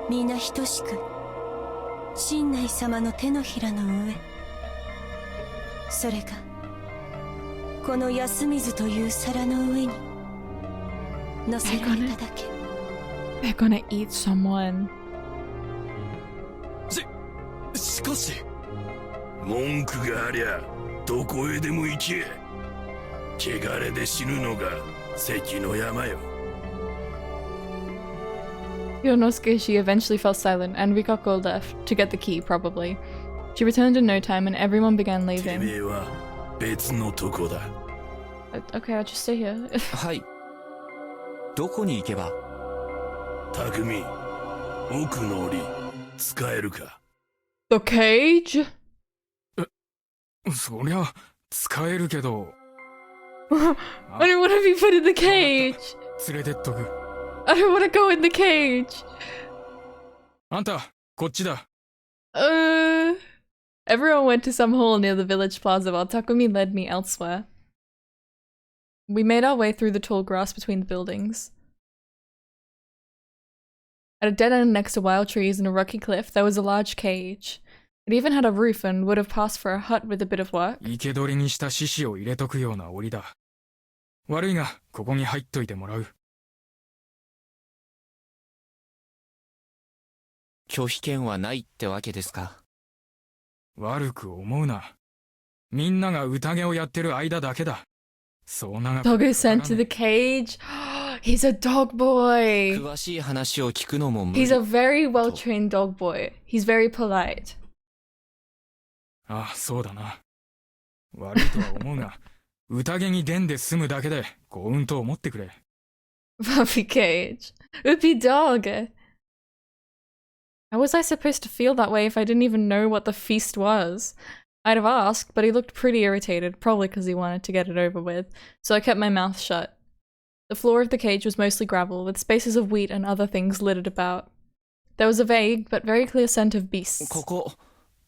皆等しく親内様の手のひらの上、それがこの安水という皿の上に乗せられただけ。 They're gonna eat someone. しかし文句がありゃどこへでも行け。汚れで死ぬのが関の山よ。 Yonosuke, she eventually fell silent, and Rikako left, to get the key, probably. She returned in no time, and everyone began て leaving. めえは別のとこだ。 Okay, I'll just stay here. はい。どこに行けば？匠、奥の檻使えるか？ The cage? そりゃ、使えるけど。 I don't want to be put in the cage. 連れてっとく。 I don't want to go in the cage. あんた、こっちだ。Everyone went to some hall near the village plaza while Takumi led me elsewhere. We made our way through the tall grass between the buildings. At a dead end next to wild trees and a rocky cliff, there was a large cage. It even had a roof and would have passed for a hut with a bit of work. 生け捕りにした獅子を入れとくような檻だ。悪いが、ここに入っといてもらう。拒否権はないってわけですか？悪く思うな。みんなが宴をやってる間だけだ。そう長く。 Doggo sent to the cage. He's a dog boy. 詳しい話を聞くのも無理。 He's a very well-trained dog boy. He's very polite. ああ、そうだな。悪いとは思うが、宴に出んで済むだけで幸運と思ってくれ。Puppy cage. Oopie dog. How was I supposed to feel that way if I didn't even know what the feast was? I'd have asked, but he looked pretty irritated, probably because he wanted to get it over with, so I kept my mouth shut. The floor of the cage was mostly gravel, with spaces of wheat and other things littered about. There was a vague, but very clear scent of beasts. ここ、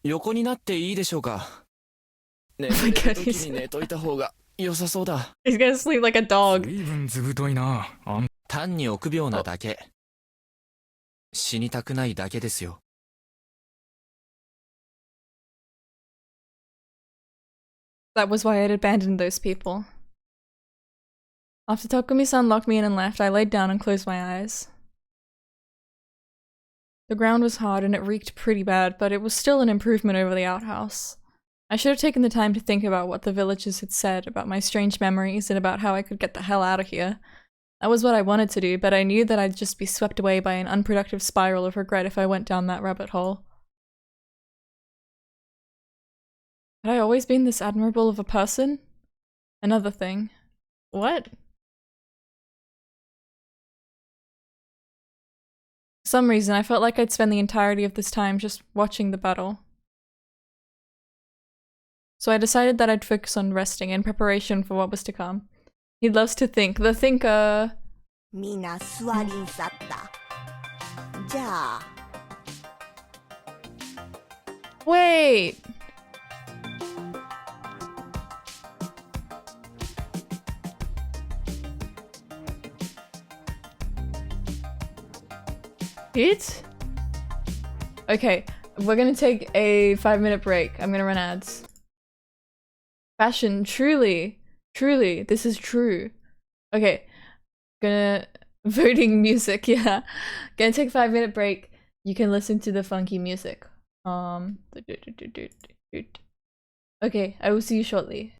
横になっていいでしょうか？寝 Oh my る god, 時に寝といた方が良さそうだ。he's gonna sleep like a dog. 随分ずぶといな。単に臆病なだけ。死にたくないだけですよ。That was why I'd abandoned those people. After Takumi-san locked me in and left, I laid down and closed my eyes. The ground was hard and it reeked pretty bad, but it was still an improvement over the outhouse. I should have taken the time to think about what the villagers had said about my strange memories and about how I could get the hell out of here. That was what I wanted to do, but I knew that I'd just be swept away by an unproductive spiral of regret if I went down that rabbit hole. Had I always been this admirable of a person? Another thing. What? For some reason, I felt like I'd spend the entirety of this time just watching the battle. So I decided that I'd focus on resting in preparation for what was to come. He loves to think. The thinker. みんな座りんさった。じゃあ Wait! It? Okay, we're gonna take a 5-minute break. I'm gonna run ads. Fashion, truly, this is true. Okay, gonna voting music, yeah. Gonna take a 5-minute break. You can listen to the funky music. Okay, I will see you shortly.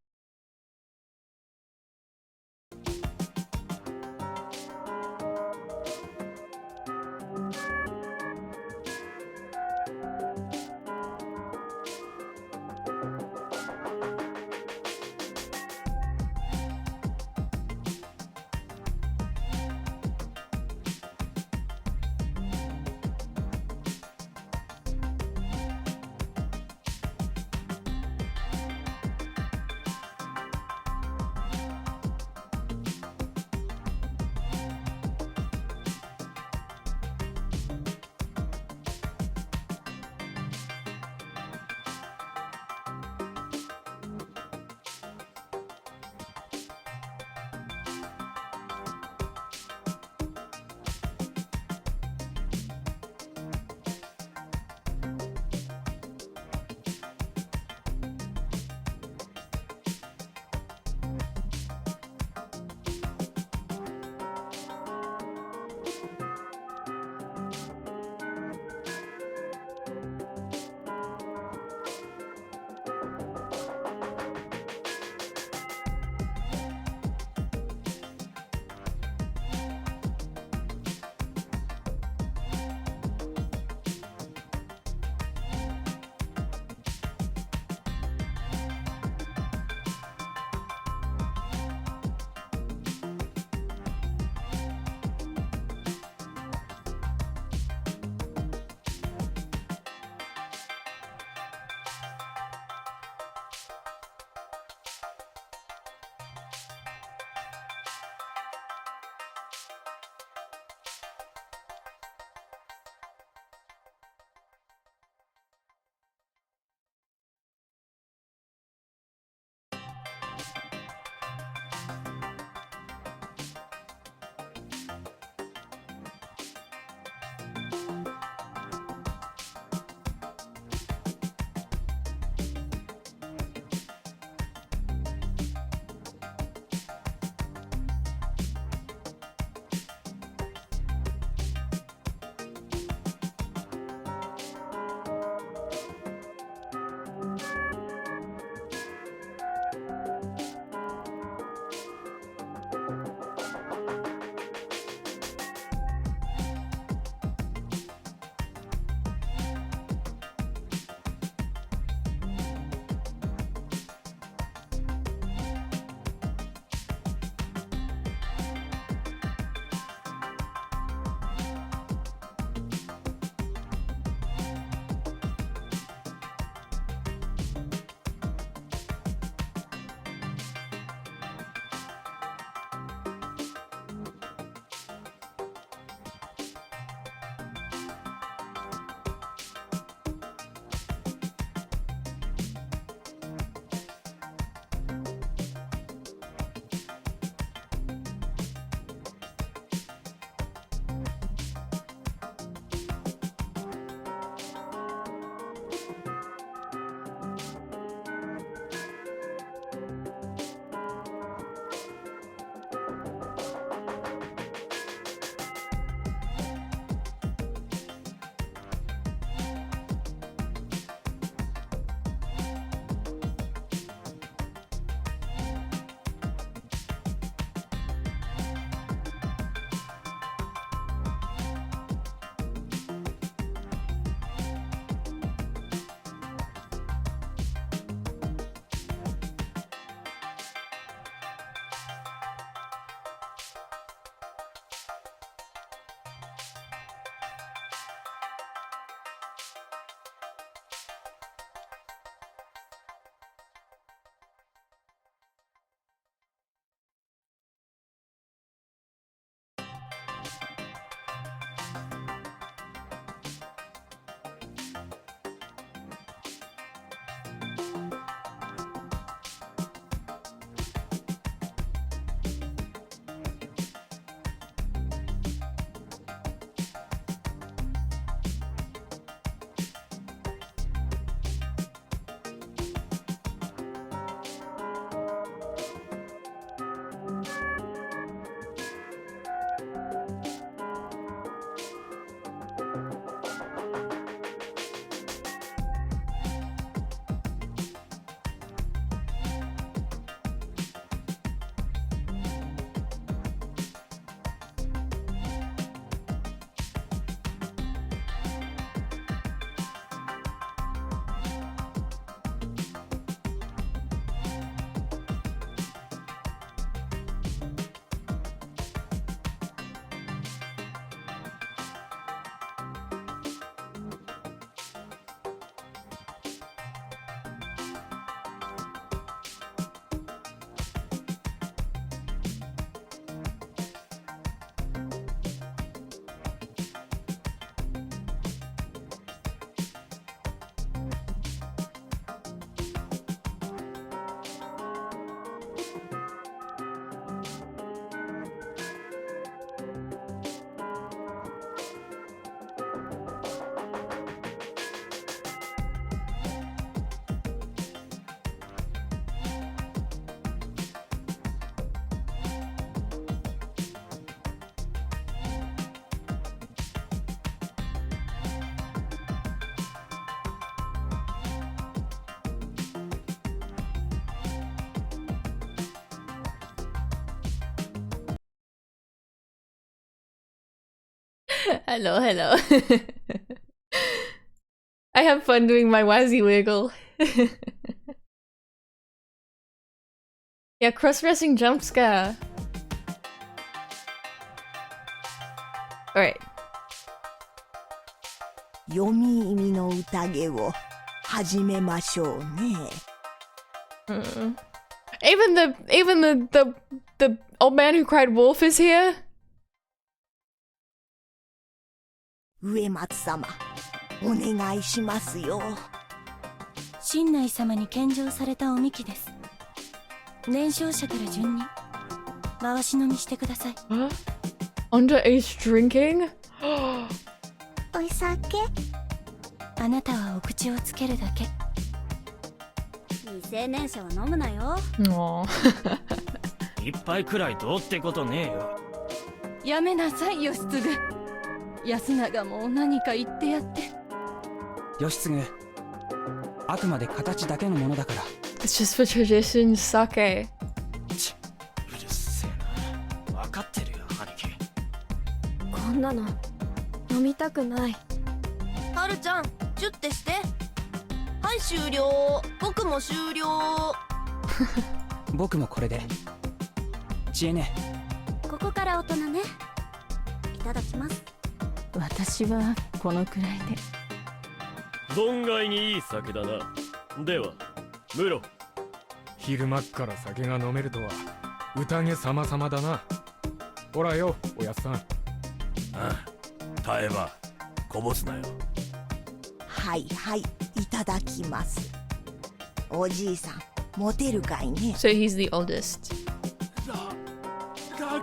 Hello, hello. I have fun doing my Wazzy wiggle. Yeah, cross-dressing jump scare. Alright. 読み意味の宴を始めましょうね。Even the old man who cried wolf is here. 植松様、お願いしますよ。新内様に献上されたおみきです。年少者から順に回し飲みしてください。Underage drinking? お酒？あなたはお口をつけるだけ。未成年者は飲むなよ。Aww. 一杯くらいどうってことねえよ。やめなさい義継。安永も何か言ってやって。義継、あくまで形だけのものだから。 It's just for tradition sake. ちっ、うるせえな。分かってるよ兄貴。こんなの飲みたくない。はるちゃん、チュッてして。はい終了。僕も終了。僕もこれで。知恵ね。ここから大人ね。いただきます。私はこのくらいで。存外にいい酒だな。ではムロ。昼間っから酒が飲めるとは宴様々だな。ほらよおやっさん。ああ、耐えばこぼすなよ。はいはい、いただきます。おじいさん、モテるかいね。 So he's the oldest. だ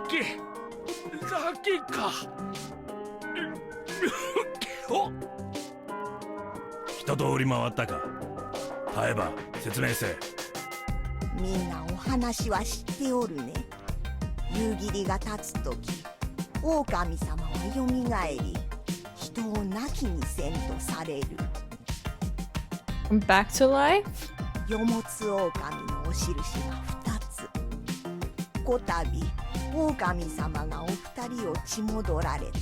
けか。お、一通り回ったか。耐えば説明せ。みんなお話は知っておるね。夕霧が立つとき、狼様はよみがえり、人を亡きにせんとされる。Back to life? よもつ狼のお印が2つ。こたび狼様がお二人を血戻られた。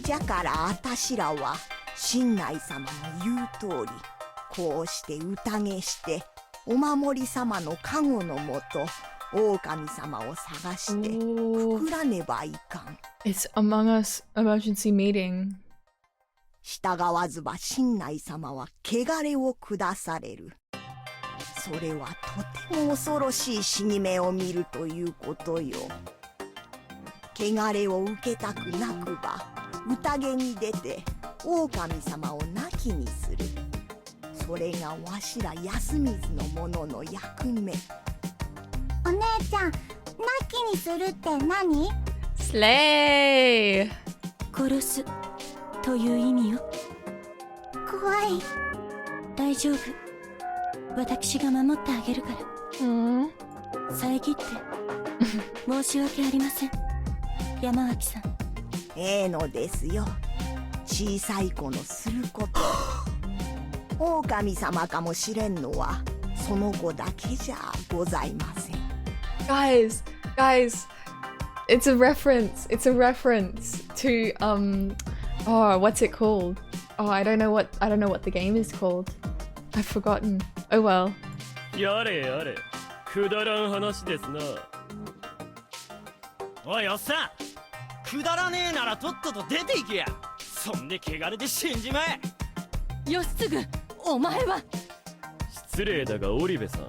じゃからあたしらは新内様の言う通り、こうして宴してお守り様の加護のもと狼様を探してくくらねばいかん。 It's Among Us emergency meeting. 従わずば新内様は汚れを下される。それはとても恐ろしい死に目を見るということよ。汚れを受けたくなくば宴に出て狼様を亡きにする。それがわしら安水の者の役目。お姉ちゃん、亡きにするって何？ Slay! 殺すという意味よ。怖い。大丈夫。私が守ってあげるから。遮って申し訳ありません。山脇さん。ええのですよ。小さい子のすること。狼様かもしれんのはその子だけじゃございません。Guys, it's a reference. It's a reference to oh, what's it called? Oh, I don't know what the game is called. I've forgotten. Oh well. やれやれ、くだらん話ですな。おいおっさん、くだらねえならとっとと出ていけや。そんで汚れで死んじまえ。義継、お前は。失礼だが織部さん、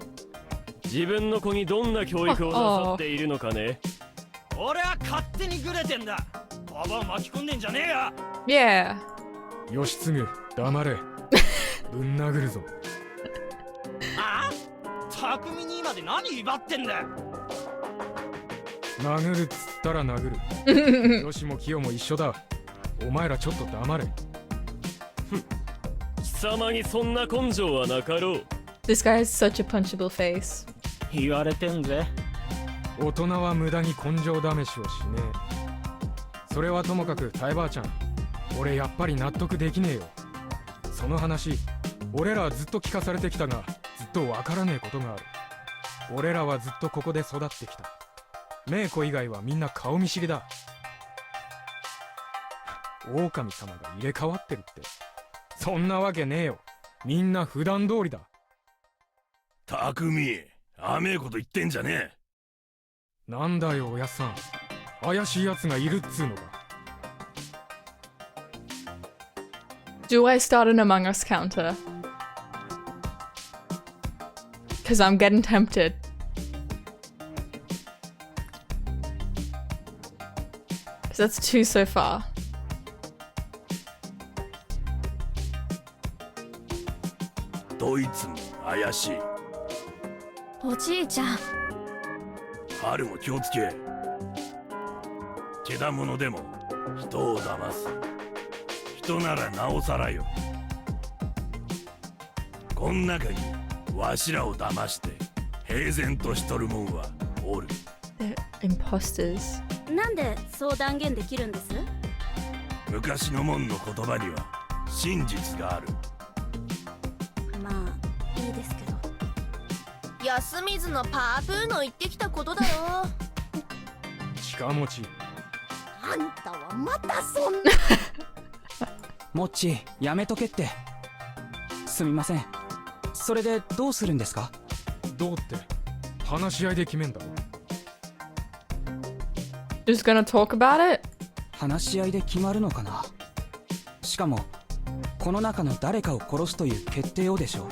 自分の子にどんな教育をなさっているのかね。俺は勝手にグレてんだ。ババを巻き込んでんじゃねえよ。 Yeah. 義継、黙れ。ぶん殴るぞ。あ？匠に今で何威張ってんだよ。殴るっつったら殴る。よしも清も一緒だ。お前らちょっと黙れ。貴様にそんな根性はなかろう。 This guy has such a punchable face. 言われてんぜ。大人は無駄に根性試しをしねえ。それはともかくタイばあちゃん、俺やっぱり納得できねえよ。その話俺らはずっと聞かされてきたが、ずっとわからねえことがある。俺らはずっとここで育ってきた。メイコ以外はみんな顔見知りだ。狼様が入れ替わってるって。そんなわけねえよ。みんな普段通りだ。匠、甘えこと言ってんじゃねえ。なんだよおやっさん、怪しい奴がいるっつうのか。Do I start an Among Us counter? Because I'm getting tempted. Because that's 2 so far. どいつも怪しい。おじいちゃん。春も気をつけ。けだものでも人を騙す。人ならなおさらよ。こん中にわしらを騙して平然としとるもんはおる。They're imposters. なんでそう断言できるんです？昔のもんの言葉には真実がある。まあいいですけど。安水のパープーの言ってきたことだろ。近持ち。あんたはまたそんな。モッチー、やめとけって。すみません。それでどうするんですか？どうって話し合いで決めんだろ。Just gonna talk about it? 話し合いで決まるのかな。しかもこの中の誰かを殺すという決定をでしょう。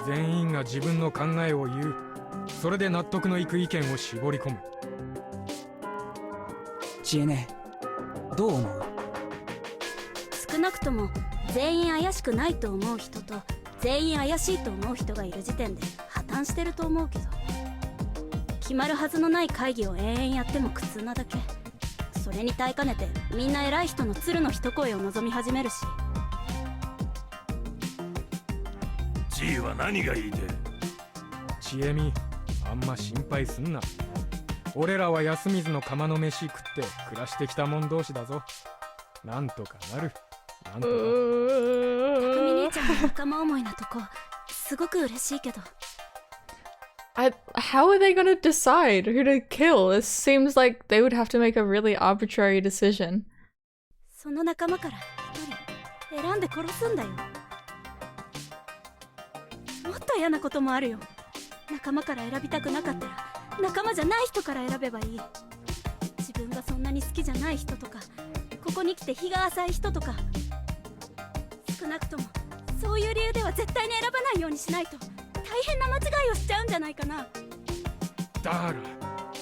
全員が自分の考えを言う。それで納得のいく意見を絞り込む。知恵ね、どう思う？少なくとも全員怪しくないと思う人と全員怪しいと思う人がいる時点で破綻してると思うけど、決まるはずのない会議を延々やっても苦痛なだけ。それに耐えかねてみんな偉い人の鶴の一声を望み始めるし。G は何が言いて？ちえみ、あんま心配すんな。俺らは安水の釜の飯食って暮らしてきたもん同士だぞ。なんとかなる。なんとか。匠兄ちゃんの仲間思いなとこすごく嬉しいけど。How are they gonna decide who to kill? It seems like they would have to make a really arbitrary decision. その仲間から一人選んで殺すんだよ。もっと嫌なこともあるよ。仲間から選びたくなかったら仲間じゃない人から選べばいい。自分がそんなに好きじゃない人とか、ここに来て日が浅い人とか。少なくともそういう理由では絶対に選ばないようにしないと大変な間違いをしちゃうんじゃないかな。だから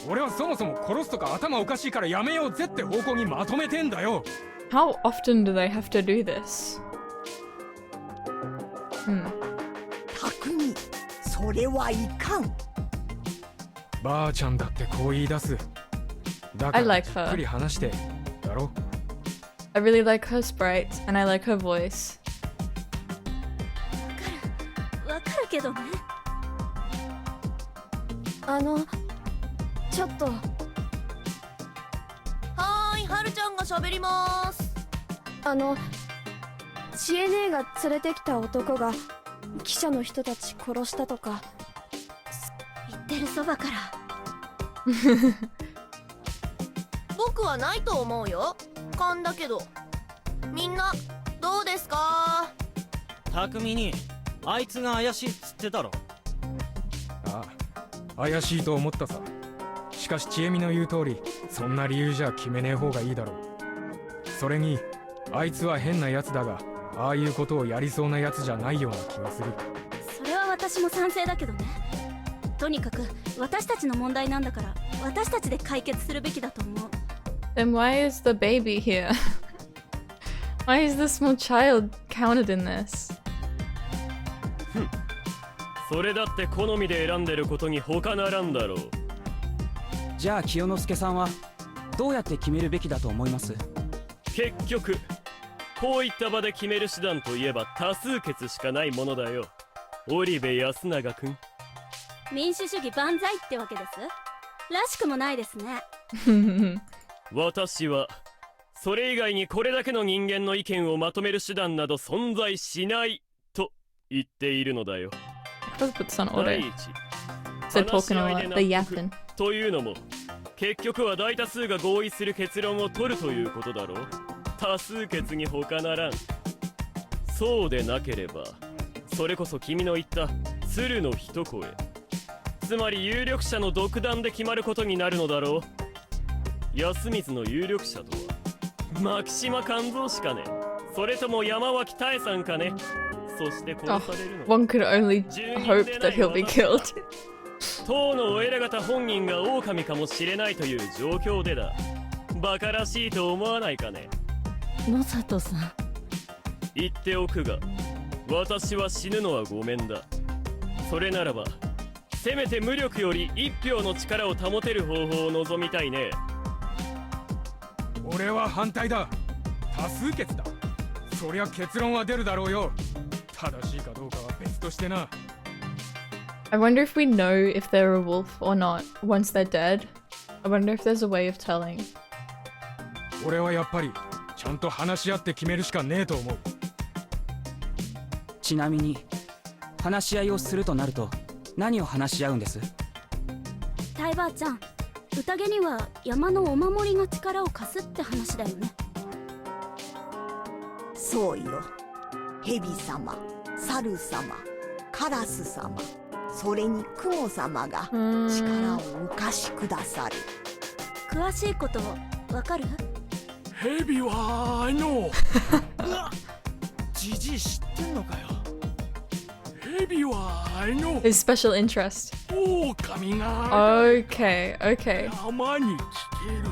俺はそもそも殺すとか頭おかしいからやめようぜって方向にまとめてんだよ。 How often do they have to do this? 匠、それはいかん。ばあちゃんだってこう言い出す。だか I ら like じっくり話してだろ。I really like her sprite and I like her voice. わかるけどね。ちょっと。はーい、はるちゃんが喋ります。知恵姉が連れてきた男が記者の人たち殺したとか言ってるそばから。僕はないと思うよ。勘だけど。みんなどうですか？匠にあいつが怪しいっつってたろ。ああ、怪しいと思ったさ。しかしちえみの言う通り、そんな理由じゃ決めねえ方がいいだろう。それにあいつは変なやつだが、ああいうことをやりそうなやつじゃないような気がする。それは私も賛成だけどね。とにかく私たちの問題なんだから私たちで解決するべきだと思う。 Then why is the baby here? Why is the small child counted in this? それだって好みで選んでることに他ならんだろう。じゃあ清之助さんはどうやって決めるべきだと思います？結局こういった場で決める手段といえば多数決しかないものだよ。織部安永くん。民主主義万歳ってわけです。らしくもないですね。私はそれ以外にこれだけの人間の意見をまとめる手段など存在しないと言っているのだよ。Let's put this on order. 第一、 So talking a lot, the yapping. というのも結局は大多数が合意する結論を取るということだろう。多数決に他ならん。そうでなければ、それこそ君の言った鶴の一声、つまり有力者の独断で決まることになるのだろう。安水の有力者とは牧島勘三しかね、それとも山脇多江さんかね。そして殺されるの One could only hope that he'll be killed. 当のお偉方本人が狼かもしれないという状況でだ。バカらしいと思わないかね。野里さん、言っておくが、私は死ぬのはごめんだ。それならばせめて無力より一票の力を保てる方法を望みたいね。俺は反対だ。多数決だ。そりゃ結論は出るだろうよ。正しいかどうかは別としてな。I wonder if we know if they're a wolf or not once they're dead. I wonder if there's a way of telling. 俺はやっぱりちゃんと話し合って決めるしかねえと思う。ちなみに話し合いをするとなると何を話し合うんです？タイバーちゃん、宴には山のお守りが力を貸すって話だよね。そうよ。蛇様、猿様、カラス様、それに雲様が力をお貸しくださる。詳しいことわかる？蛇はじじい知ってんのかよ。蛇はHis special interest. 狼が Okay, okay. 山に聞ける。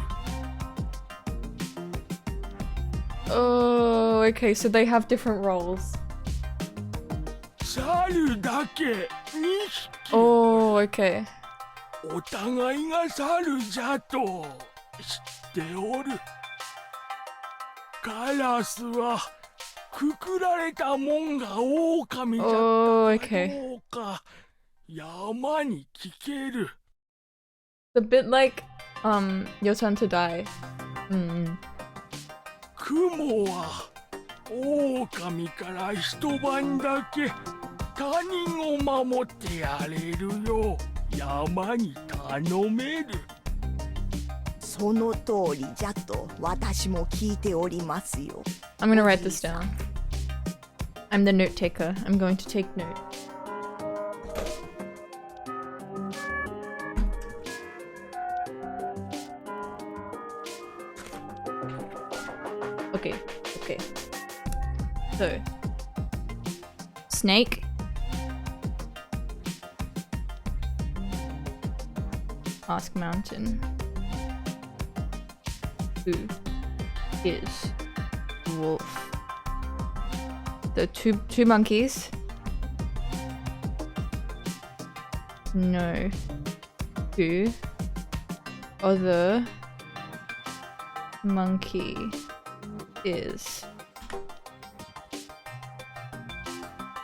Oh, okay, so they have different roles. 猿だけ2匹。Oh, okay. お互いが猿じゃと知っておる。カラスはくくられたもんが狼じゃったかどうか山に聞ける。A bit like, your turn to die. 雲は狼から一晩だけ他人を守ってやれるよう山に頼める。その通りじゃと私も聞いておりますよ。I'm gonna write this down. I'm the note taker. I'm going to take note. Okay, okay. So, snake. Ask mountain. Who is wolf? The two monkeys. No. Who other monkey is?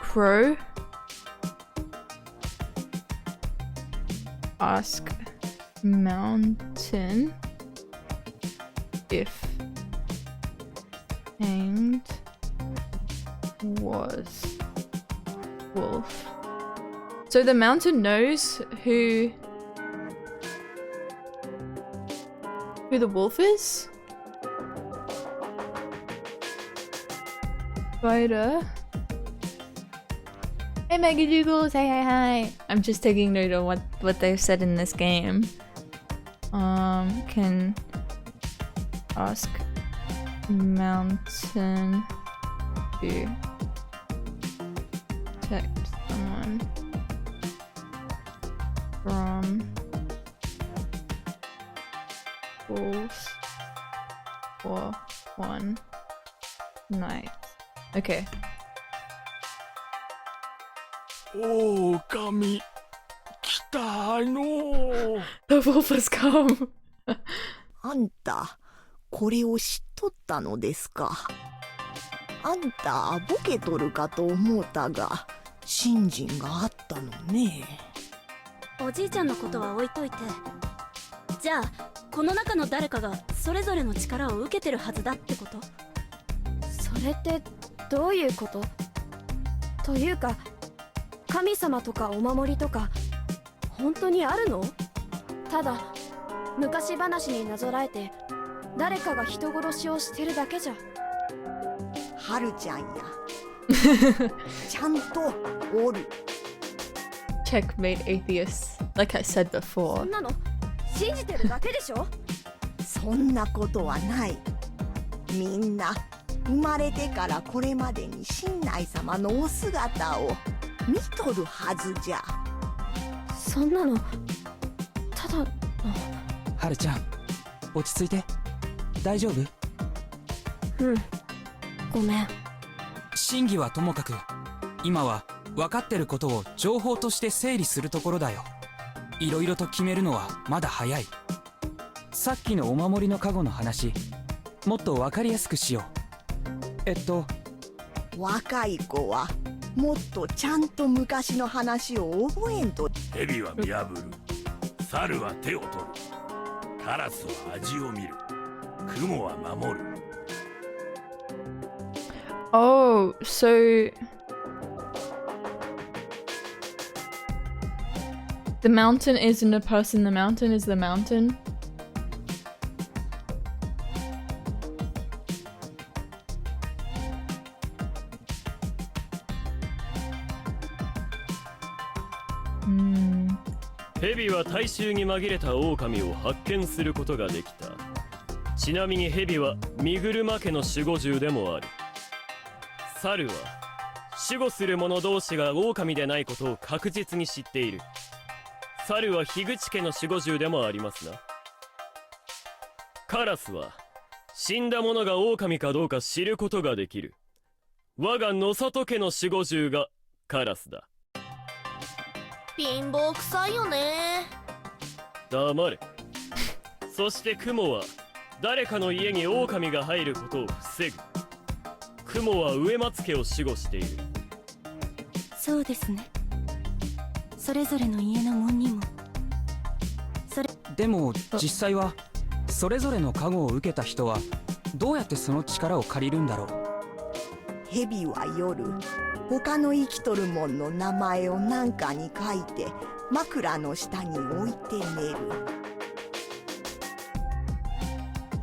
Crow. Ask mountain if hanged was wolf. So the mountain knows who the wolf is? Spider. Hey Maggie Dougals, hi. I'm just taking note of what they've said in this game. Can ask mountain to protect someone from wolves for one night. Okay. 狼来たの。 The wolf has come. あんたこれを知っとったのですか。あんたボケとるかと思うたが信心があったのね。おじいちゃんのことは置いといて、じゃあこの中の誰かがそれぞれの力を受けてるはずだってこと？それってどういうこと？というか神様とかお守りとか本当にあるの？ただ昔話になぞらえて誰かが人殺しをしてるだけじゃ。はるちゃんや。ちゃんとおる。 Checkmate atheists. Like I said そ before. んなの信じてるだけでしょ。そんなことはない。みんな生まれてからこれまでに神内様のお姿を見とるはずじゃ。そんなのただの。はるちゃん落ち着いて。大丈夫？うん、ごめん。真偽はともかく今は分かってることを情報として整理するところだよ。いろいろと決めるのはまだ早い。さっきのお守りのカゴの話もっと分かりやすくしよう。若い子はもっとちゃんと昔の話を覚えんと。蛇は見破る、猿は手を取る、カラスは味を見る、雲は守る。 Oh, so the mountain isn't a person, the mountain is the mountain. Hmm. 蛇は大衆に紛れた狼を発見することができた。ちなみに蛇は身車家の守護獣でもある。猿は守護する者同士が狼でないことを確実に知っている。猿は樋口家の守護獣でもありますな。カラスは死んだ者が狼かどうか知ることができる。我が野里家の守護獣がカラスだ。貧乏くさいよね。黙れ。そして雲は誰かの家に狼が入ることを防ぐ。雲は植松家を守護している。そうですね。それぞれの家の門にも。でも実際はそれぞれの加護を受けた人はどうやってその力を借りるんだろう。蛇は夜他の生きとるもんの名前を何かに書いて枕の下に置いて寝る。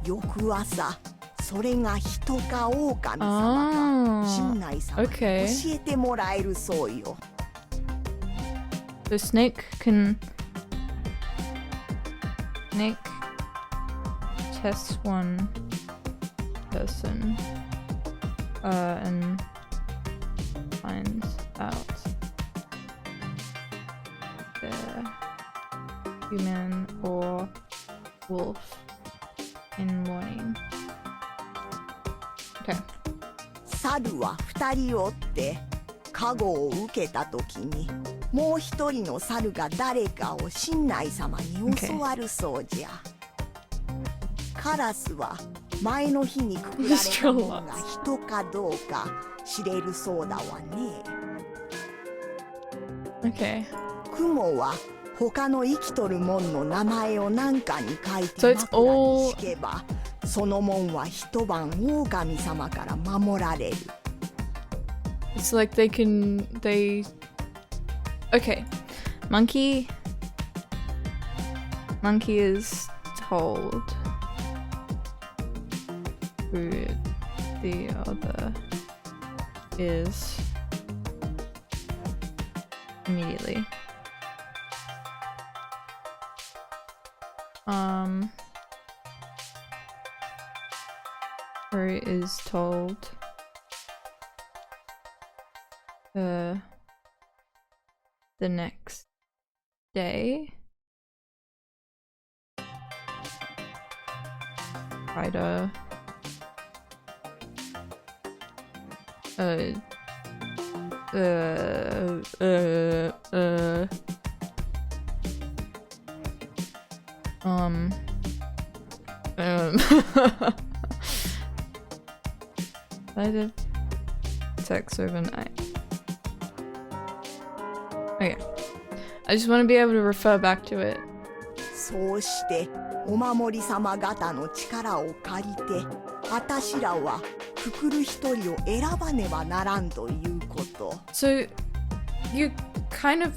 翌朝それが人か狼様か神内様に教えてもらえるそうよ。The snake tests one person and finds out they're human or wolf in morning. Okay. 猿は2人おって加護を受けた時にもう一人の猿が誰かを神内様に教わるそうじゃ。カラスは前の日にくくられたものが人かどうか知れるそうだわね。Okay. 雲は他の生きとるもんの名前を何かに書いて So it's 枕に all 敷けばそのもんは一晩狼様から守られる。It's like they okay. Monkey is told who the other is immediately. Who is told the next day. Rider. Rider text overnight. Okay. I just want to be able to refer back to it. そうしてお守り様方の力を借りてあたしらはくくる一人を選ばねばならんということ。So you kind of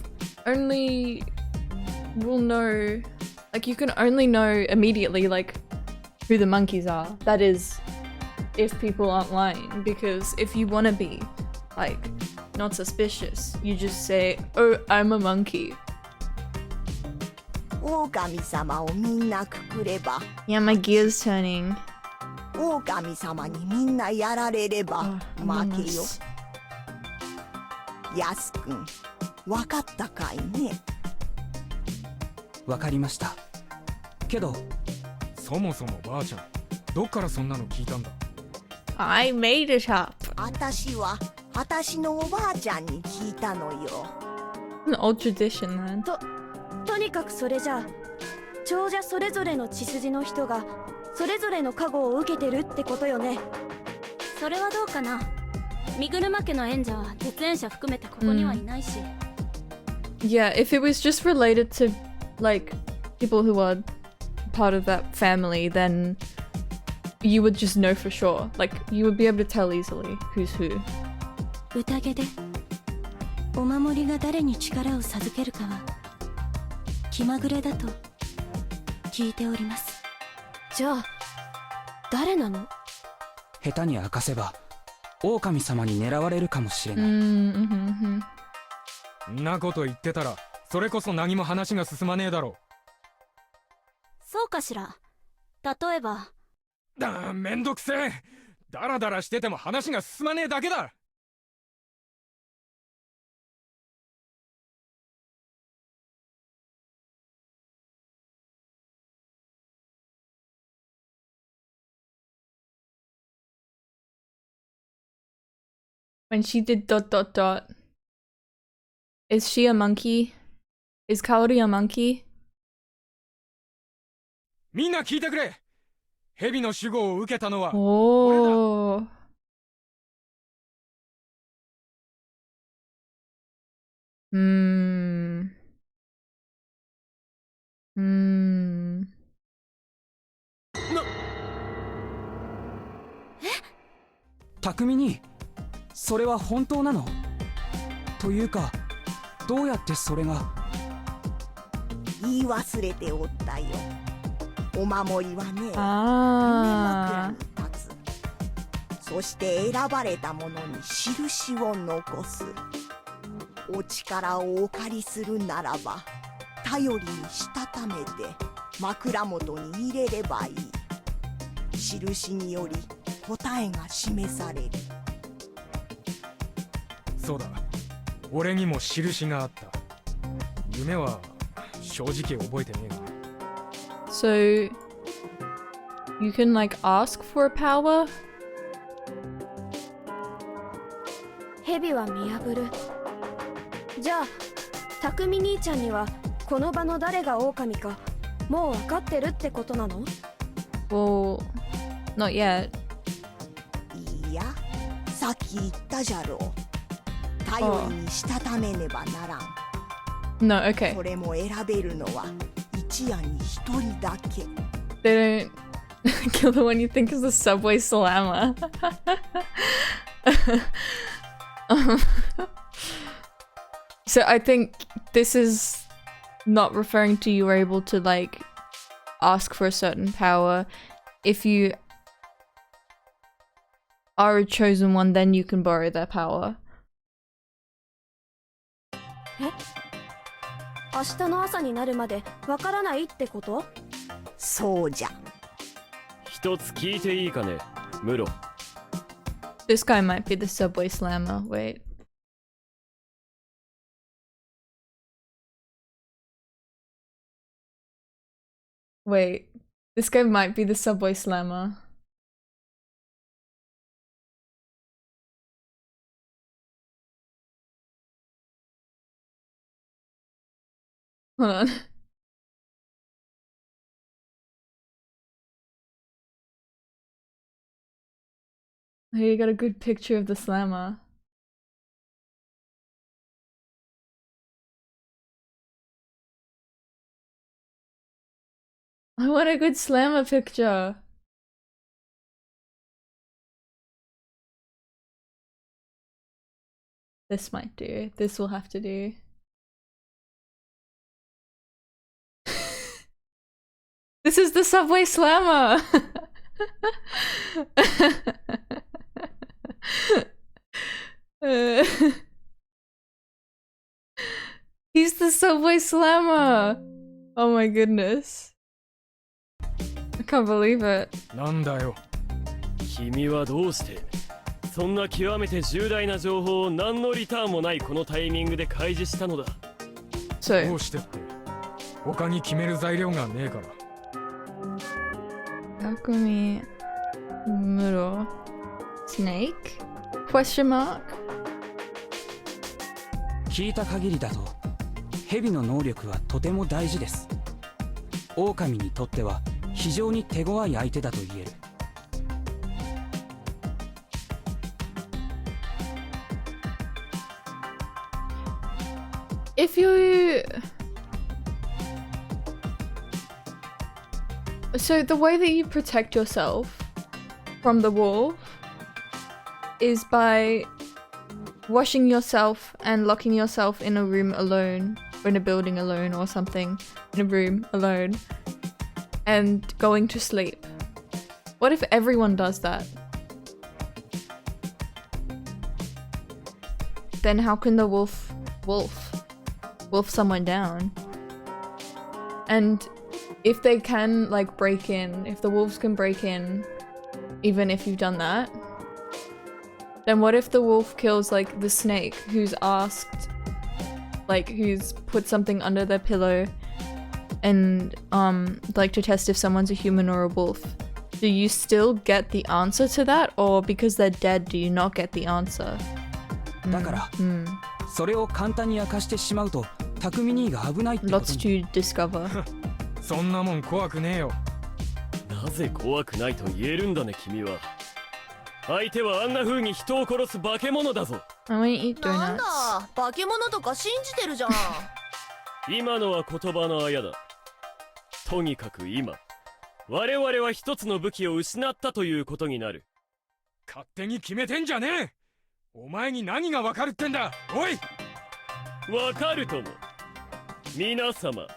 only will know, like you can only know immediately like who the monkeys are. That is if people aren't lying, because if you want to be like not suspicious, you just say, "Oh, I'm a monkey." 狼様をみんなくくれば Yeah, my gear's turning. 狼様にみんなやられれば Among 負けよ Us. ヤスくんわかったかいねわかりました。けどそもそもばあちゃんどっからそんなの聞いたんだ I made it up. あたしはあたしのおばあちゃんに聞いたのよ An old tradition, man. とにかくそれじゃあ長者それぞれの血筋の人がそれぞれの加護を受けてるってことよね。それはどうかな。身車家の縁者は絶縁者含めてここにはいないし、Yeah, if it was just related to like people who are part of that family, then you would just know for sure. Like you would be able to tell easily who's who. 宴でお守りが誰に力を授けるかは気まぐれだと聞いております。じゃあ誰なの？下手に明かせば狼様に狙われるかもしれない。んなこと言ってたらそれこそ何も話が進まねえだろそうかしら。例えばめんどくせえダラダラしてても話が進まねえだけだWhen she did ... Is she a monkey? Is Kaori a monkey? みんな聞いてくれ蛇の守護を受けたのは Oh. Hmm. Hmm. 匠にそれは本当なの？というかどうやってそれが。言い忘れておったよお守りはね夢 Ah. 枕に立つそして選ばれた者に印を残すお力をお借りするならば頼りにしたためて枕元に入れればいい印により答えが示されるそうだ俺にも印があった夢は正直覚えてねえが So you can like ask for a power? 蛇は見破る。じゃあ匠兄ちゃんにはこの場の誰が狼かもう分かってるってことなの？ Well, not yet. いやさっき言ったじゃろう頼りにしたためねばならん No, okay. それも選べるのは一夜に一人だけ They don't kill the one you think is the subway slammer. Um, so I think this is not referring to you were able to like ask for a certain power. If you are a chosen one, then you can borrow their power. 明日の朝になるまで分からないってこと？そうじゃ一つ聞いていいかねムロ This guy might be the subway slammer. Wait. Wait. This guy might be the subway slammer. Hold on. Here you got a good picture of the slammer. I want a good slammer picture. This might do. This will have to do. This is the subway slammer! Uh, He's the subway slammer! Oh my goodness. I can't believe it. なんだよ。君はどうしてそんな極めて重大な情報を何のリターンもないこのタイミングで開示したのだ。ど So, うしてって。他に決める材料がねえから。 Takumi Muro Snake? Question mark? 聞いた限りだと蛇の能力はとても大事です。狼にとっては非常に手強い相手だと言える。If you... So the way that you protect yourself from the wolf is by washing yourself and locking yourself in a room alone, or in a building alone or something, in a room alone, and going to sleep. What if everyone does that? Then how can the wolf someone down? And if they can like break in, if the wolves can break in, even if you've done that, then what if the wolf kills like the snake who's asked, like who's put something under their pillow and like to test if someone's a human or a wolf? Do you still get the answer to that, or because they're dead do you not get the answer? だから、それを簡単に明かしてしまうと匠兄が危ないってことに。 Lots to discover. そんなもん怖くねえよ。なぜ怖くないと言えるんだね君は。相手はあんな風に人を殺す化け物だぞ。I want to eat なん donuts. だ化け物とか信じてるじゃん。今のは言葉のあやだ。とにかく今我々は一つの武器を失ったということになる。勝手に決めてんじゃねえ。お前に何がわかるってんだ。おい。わかるとも。皆様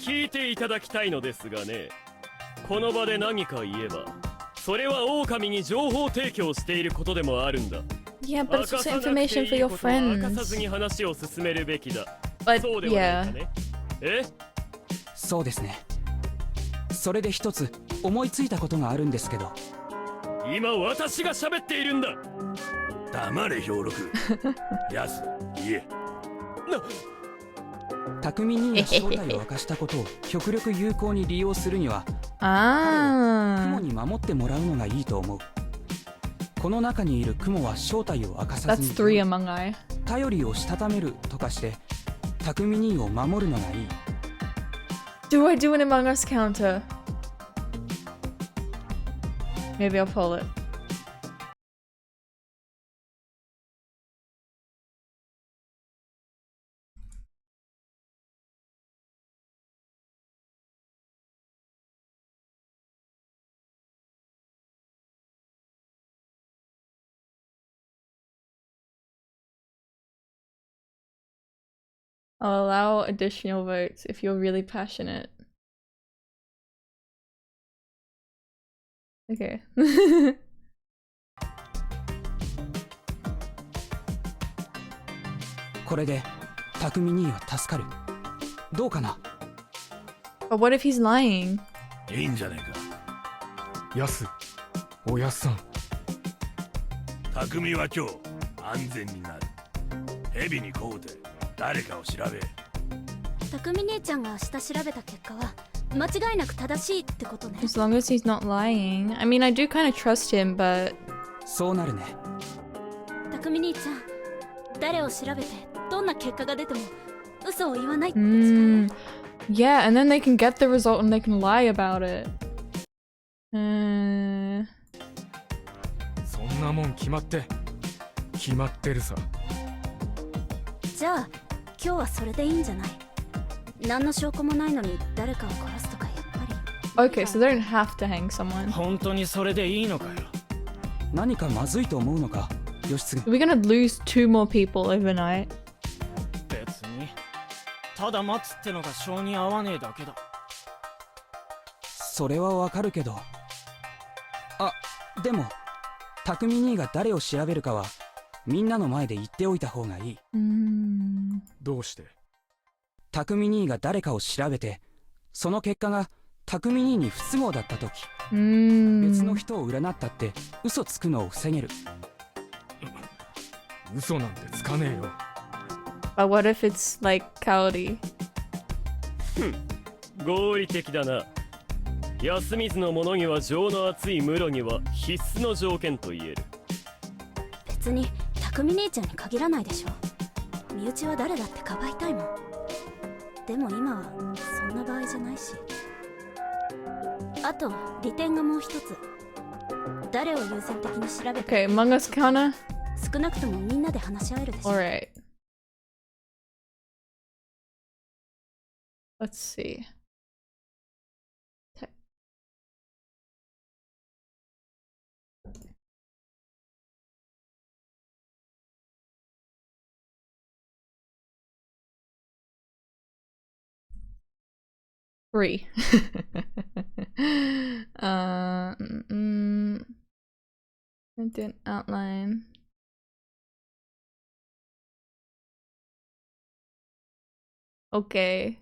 聞いていただきたいのですがね、この場で何か言えばそれは狼に情報提供していることでもあるんだ。 Yeah, but it's also information for your 明かさず friends. に話を進めるべきだ。 But そうではないかね。え？そうですね。それで一つ思いついたことがあるんですけど。今私が喋っているんだ。黙れ兵六。やす、言え。匠兄が正体を明かしたことを極力有効に利用するには、Ah. 雲に守ってもらうのがいいと思う。この中にいる雲は正体を明かさず That's に three among I. 頼りをしたためるとかして匠兄を守るのがいい。 Do I do an Among Us counter? Maybe I'll pull it. I'll allow additional votes if you're really passionate. Okay. これで匠兄は助かる。どうかな。 But what if he's lying? いいんじゃねえか。やす。おやすさん。匠は今日安全になる。蛇にこうて誰かを調べ。匠姉ちゃんが明日調べた結果は間違いなく正しいってことね。 As long as he's not lying. I mean, I do kind of trust him, but そうなるね。匠兄ちゃん、誰を調べてどんな結果が出ても嘘を言わないって誓う。 yeah, and then they can get the result and they can lie about it. そんなもん決まってるさ。じゃあ今日はそれでいいんじゃない？何の証拠もないのに誰かを殺すとかやっぱり。 Okay, so they don't have to hang someone. 本当にそれでいいのかよ。何かまずいと思うのか、義継。 We're gonna lose 2 more people overnight. 別にただ待つってのが性に合わねえだけだ。それはわかるけど、でも匠兄が誰を調べるかはみんなの前で言っておいた方がいい。どうして？匠兄が誰かを調べて、その結果が匠兄に不都合だった時、別の人を占ったって嘘つくのを防げる。嘘なんてつかねえよ。But what if it's like cowardly? 合理的だな。安水の者には情の厚い室には必須の条件と言える。別に匠兄ちゃんに限らないでしょ。身内は誰だってかばいたいもん。でも今はそんな場合じゃないし。あと利点がもう一つ。誰を優先的に調べて Okay, Among Us counter? 少なくともみんなで話し合えるでしょ。Alright. Let's see. Three. Content outline. Okay.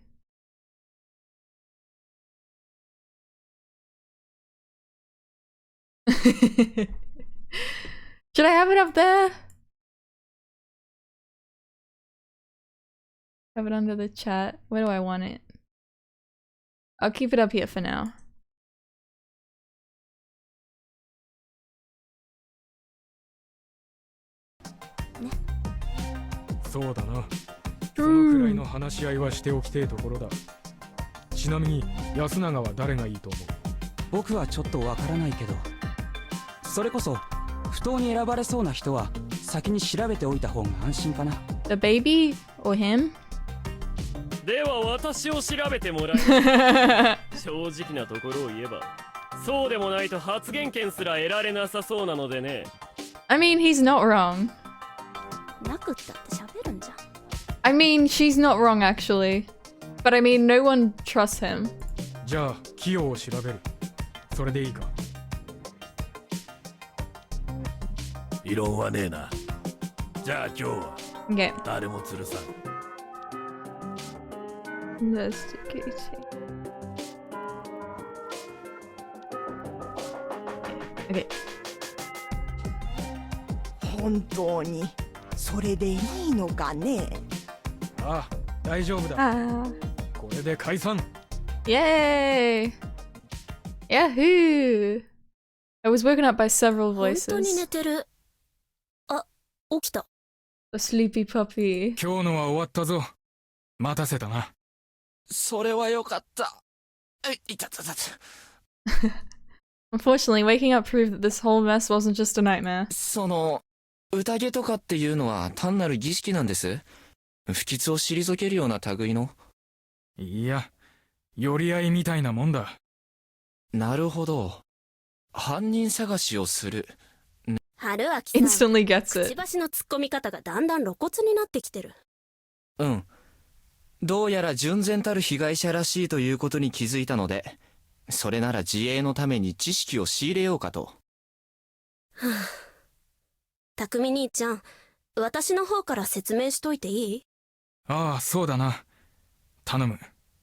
Should I have it up there? Have it under the chat. Where do I want it? I'll keep it up here for now. Ne? そうだな。そのくらいの話し合いはしておきてえところだ。ちなみに安永は誰がいいと思う？僕はちょっとわからないけど、それこそ不当に選ばれそうな人は先に調べておいた方が安心かな。The baby or him? では私を調べてもらい正直なところを言えば、そうでもないと発言権すら得られなさそうなのでね。I mean, he's not wrong. なくったって喋るんじゃん。I mean, she's not wrong actually. But I mean, no one trusts him. じゃあ、キヨを調べる。それでいいか。異論はねえな。じゃあ今日は Okay. 誰も吊るさん。Investigating. Okay. 本当にそれでいいのかね？ああ、大丈夫だ。これで解散。Yay! Yahoo! I was woken up by several 本当に voices. 寝てる。あ、起きた。A sleepy puppy. 今日のは終わったぞ。待たせたな。それはよかった。いたたたた。Unfortunately, waking up proved that this whole mess wasn't just a nightmare. その、宴とかっていうのは単なる儀式なんです。不吉を退けるような類の。いや、寄り合いみたいなもんだ。なるほど。犯人探しをする。春明さん。 Instantly gets くち it. ばしの突っ込み方がだんだん露骨になってきてる。うん。どうやら純然たる被害者らしいということに気づいたので、それなら自衛のために知識を仕入れようかと。はあ、匠兄ちゃん、私の方から説明しといていい？ああ、そうだな。頼む。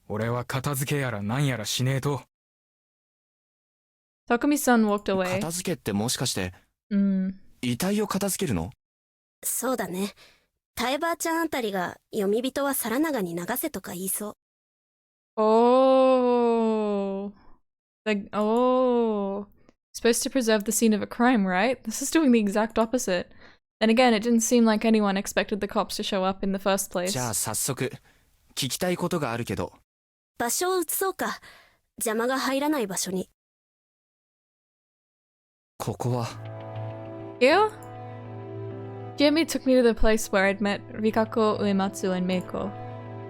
俺は片付けやらなんやらしねえと。Takumi-san walked away. 片付けってもしかして、Mm. 遺体を片付けるの？そうだね。タエバーちゃんあたりが読み人は皿長に流せとか言いそう。Oh. Supposed to preserve the scene of a crime, right? This is doing the exact opposite. Then again, it didn't seem like anyone expected the cops to show up in the first place. じゃあ早速、聞きたいことがあるけど。場所を移そうか。邪魔が入らない場所に。ここは。Yeah? Jeremy took me to the place where I'd met Rikako, Uematsu, and Meiko.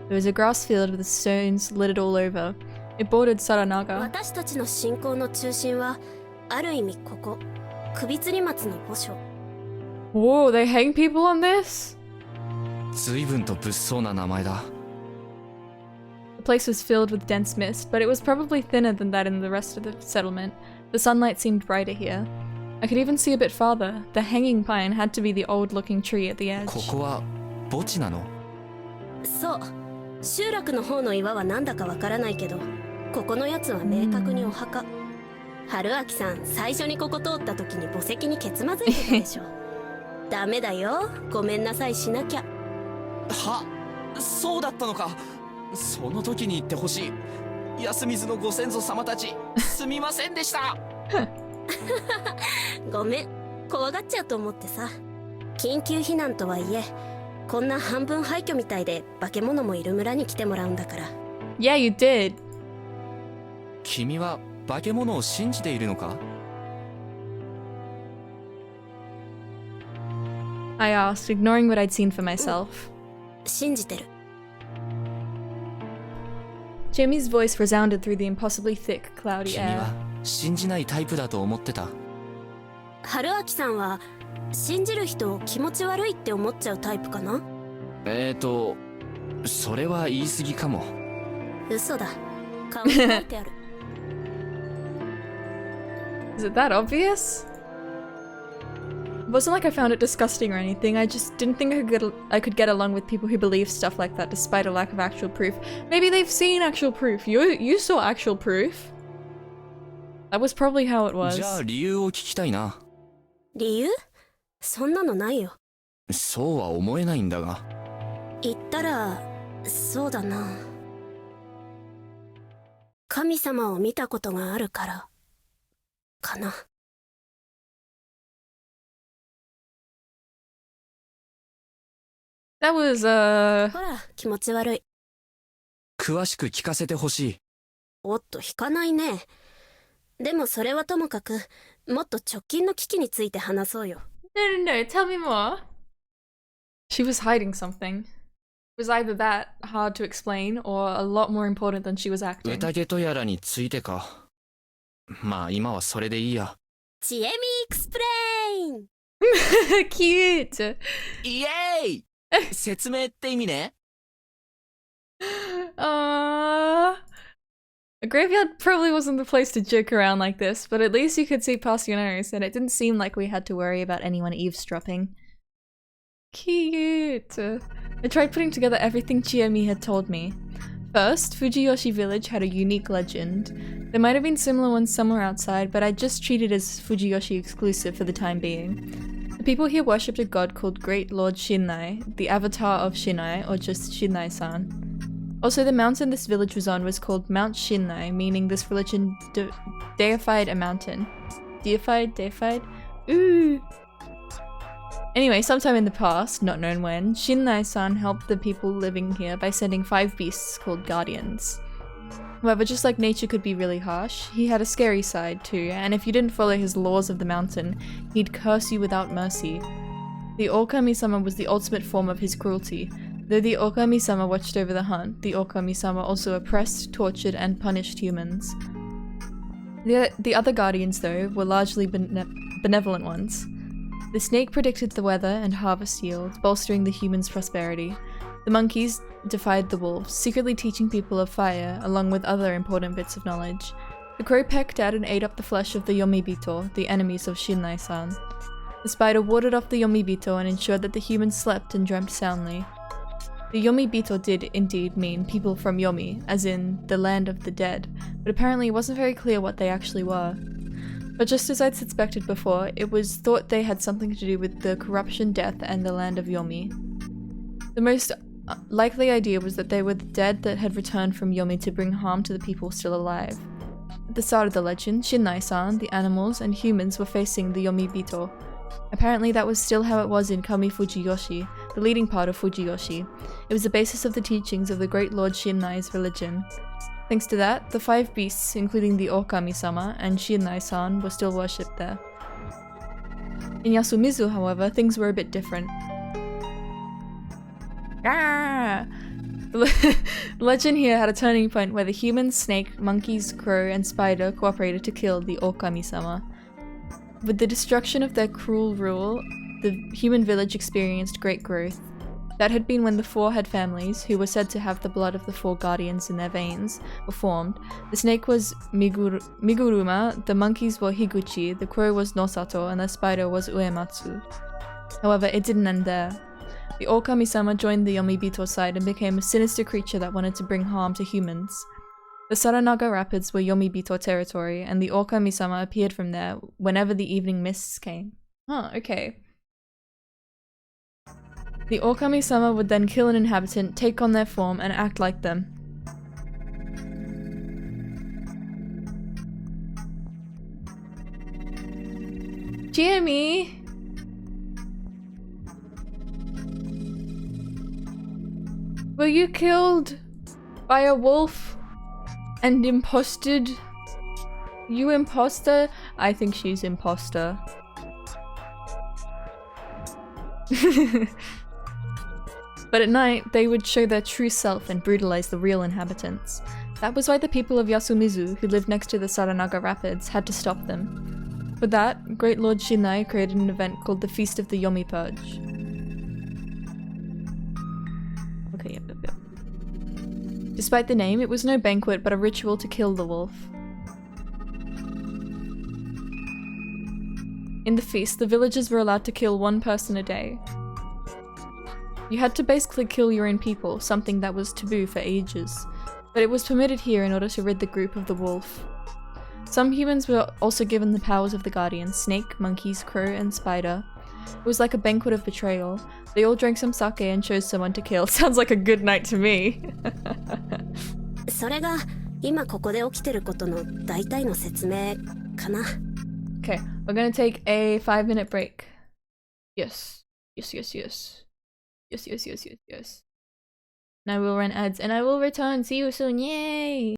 There was a grass field with stones littered all over. It bordered Saranaga. 私たちの信仰の中心は、ある意味ここ、首吊り松の墓所。Whoa, they hang people on this? 随分と物騒な名前だ。The place was filled with dense mist, but it was probably thinner than that in the rest of the settlement. The sunlight seemed brighter here. I could even see a bit farther. The hanging pine had to be the old-looking tree at the edge. ここは墓地なの？そう集落の方の岩はなんだかわからないけどここのやつは明確にお墓。春明さん最初にここ通った時に墓石にけつまずいてたでしょ。ダメだよごめんなさいしなきゃ。は、そうだったのか。その時に言ってほしい。安水のご先祖様たち、すみませんでした。ごめん怖がっちゃうと思ってさ。緊急避難とはいえこんな半分廃墟みたいで化け物もいる村に来てもらうんだから。 Yeah, you did. 君は化け物を信じているのか？ I asked, ignoring what I'd seen for myself. 信じてる。 Jamie's voice resounded through the impossibly thick, cloudy 君 air. は信じないタイプだと思ってた。春明さんは信じる人を気持ち悪いって思っちゃうタイプかな？それは言い過ぎかも。嘘だ。顔に書いてある。Is it that obvious? It wasn't like I found it disgusting or anything. I just didn't think I could get along with people who believe stuff like that despite a lack of actual proof. Maybe they've seen actual proof. You saw actual proof. That was probably how it was. じゃあ理由を聞きたいな。理由？そんなのないよ。そうは思えないんだが。言ったらそうだな。神様を見たことがあるからかな。That was, ほら、気持ち悪い。詳しく聞かせてほしい。おっと、引かないね。でもそれはともかく、もっと直近の危機について話そうよ。No, tell me more. She was hiding something. It was either that hard to explain or a lot more important than she was acting. 宴とやらについてか。まあ今はそれでいいや。ちえみエクスプレインCute! イエーイ説明って意味ね。A graveyard probably wasn't the place to joke around like this, but at least you could see past your nose, and it didn't seem like we had to worry about anyone eavesdropping. Cute! I tried putting together everything Chiemi had told me. First, Fujiyoshi Village had a unique legend. There might have been similar ones somewhere outside, but I just treated it as Fujiyoshi exclusive for the time being. The people here worshipped a god called Great Lord Shinnai, the avatar of Shinnai, or just Shinnai-san. Also, the mountain this village was on was called Mount Shinnai, meaning this religion deified a mountain. Deified? Ooh! Anyway, sometime in the past, not known when, Shinnai-san helped the people living here by sending 5 beasts called guardians. However, just like nature could be really harsh, he had a scary side too, and if you didn't follow his laws of the mountain, he'd curse you without mercy. The Okami-sama was the ultimate form of his cruelty. Though the Okami-sama watched over the hunt, the Okami-sama also oppressed, tortured, and punished humans. The other guardians, though, were largely benevolent ones. The snake predicted the weather and harvest yields, bolstering the humans' prosperity. The monkeys defied the wolves, secretly teaching people of fire, along with other important bits of knowledge. The crow pecked at and ate up the flesh of the Yomibito, the enemies of Shinnai-san. The spider warded off the Yomibito and ensured that the humans slept and dreamt soundly. The Yomibito did indeed mean people from Yomi, as in the land of the dead, but apparently it wasn't very clear what they actually were. But just as I'd suspected before, it was thought they had something to do with the corruption, death, and the land of Yomi. The most likely idea was that they were the dead that had returned from Yomi to bring harm to the people still alive. At the start of the legend, Shinnai-san, the animals, and humans were facing the Yomibito. Apparently that was still how it was in Kami Fujiyoshi, the leading part of Fujiyoshi. It was the basis of the teachings of the great Lord Shinnai's religion. Thanks to that, the 5 beasts, including the Okami-sama and Shinnai-san, were still worshipped there. In Yasumizu, however, things were a bit different. The legend here had a turning point where the humans, snake, monkeys, crow, and spider cooperated to kill the Okami-sama. With the destruction of their cruel rule, the human village experienced great growth. That had been when the four head families, who were said to have the blood of the four guardians in their veins, were formed. The snake was Miguruma, the monkeys were Higuchi, the crow was Nosato, and the spider was Uematsu. However, it didn't end there. The Okami-sama joined the Yomibito side and became a sinister creature that wanted to bring harm to humans. The Saranaga Rapids were Yomibito territory, and the Okami-sama appeared from there whenever the evening mists came. Huh, okay. The Okami-sama would then kill an inhabitant, take on their form, and act like them. Jimmy! Were you killed by a wolf and imposted? You imposter? I think she's imposter. But at night, they would show their true self and brutalize the real inhabitants. That was why the people of Yasumizu, who lived next to the Saranaga Rapids, had to stop them. For that, Great Lord Shinai created an event called the Feast of the Yomi Purge. Okay, yep. Despite the name, it was no banquet but a ritual to kill the wolf. In the feast, the villagers were allowed to kill one person a day. You had to basically kill your own people, something that was taboo for ages, but it was permitted here in order to rid the group of the wolf. Some humans were also given the powers of the guardians: snake, monkeys, crow, and spider. It was like a banquet of betrayal. They all drank some sake and chose someone to kill. Sounds like a good night to me. それが今ここで起きてることの大体の説明かな。 Okay, we're gonna take a 5-minute break. Yes. Yes. And I will run ads and I will return. See you soon. Yay!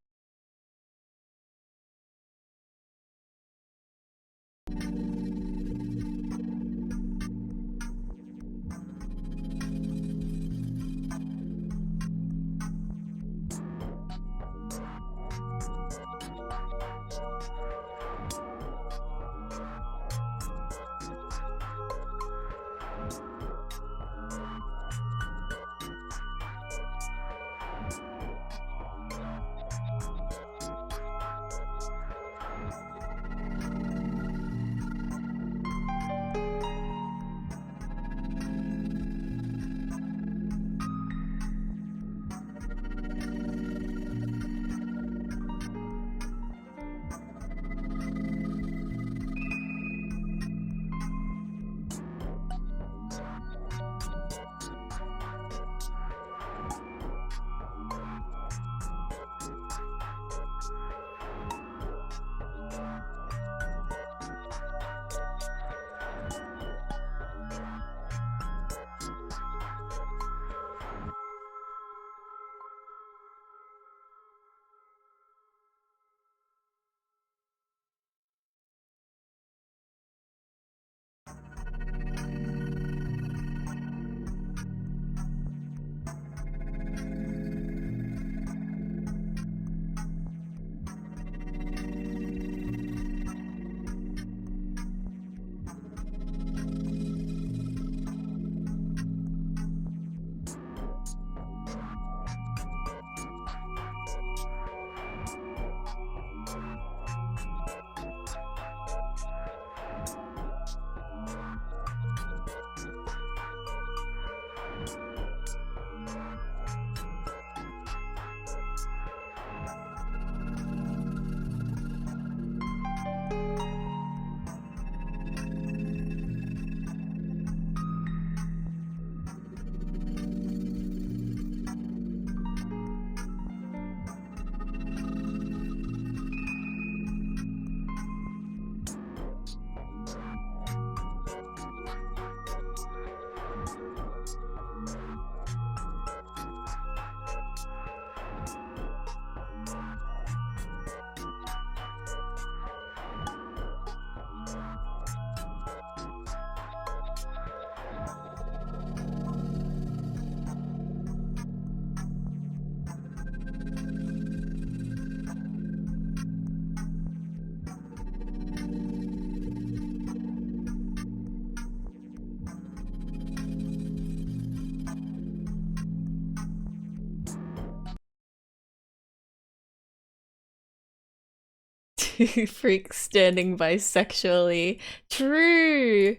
Freak standing bisexually. True!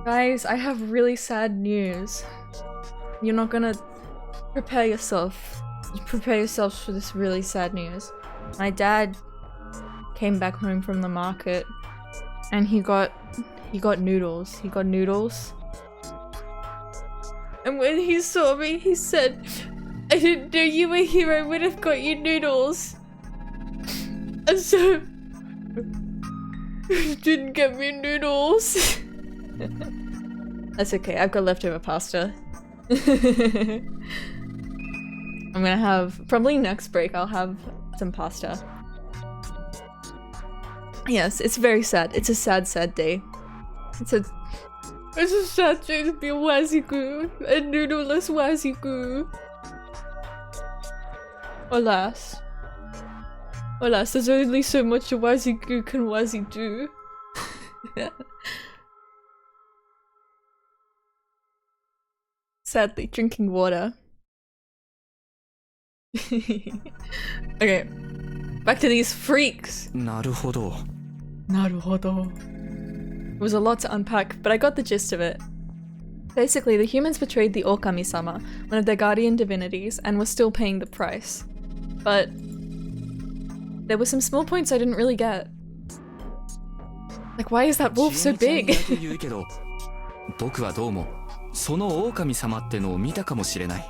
Guys, I have really sad news. You're not gonna prepare yourself. Prepare yourselves for this really sad news. My dad came back home from the market and he got noodles. He got noodles. And when he saw me, he said, "I didn't know you were here, I would have got you noodles." And so he didn't get me noodles. That's okay, I've got leftover pasta. I'm gonna have, probably next break, I'll have some pasta. Yes, it's very sad. It's a sad, sad day. It's a sad day to be a Waziku, a noodleless Waziku. Alas. Alas, there's only so much a Waziku can Wazi do. Sadly, drinking water. Okay, back to these freaks. なるほど。 Naruhodo. It was a lot to unpack, but I got the gist of it. Basically, the humans betrayed the Okami-sama, one of their guardian divinities, and were still paying the price. But there were some small points I didn't really get. Like, why is that wolf so big? 言うけど、僕はどうもその狼様ってのを見たかもしれない。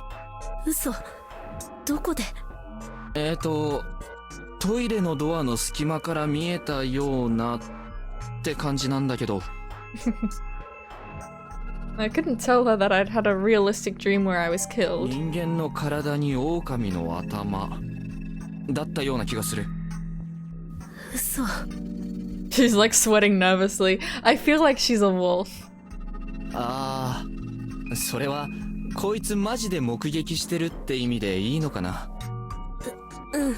嘘。どこで？トイレのドアの隙間から見えたようなって感じなんだけど。I couldn't tell her that I'd had a realistic dream where I was killed. 人間の体に狼の頭だったような気がする。嘘。She's like sweating nervously. I feel like she's a wolf. ああ、それはこいつマジで目撃してるって意味でいいのかな。うん。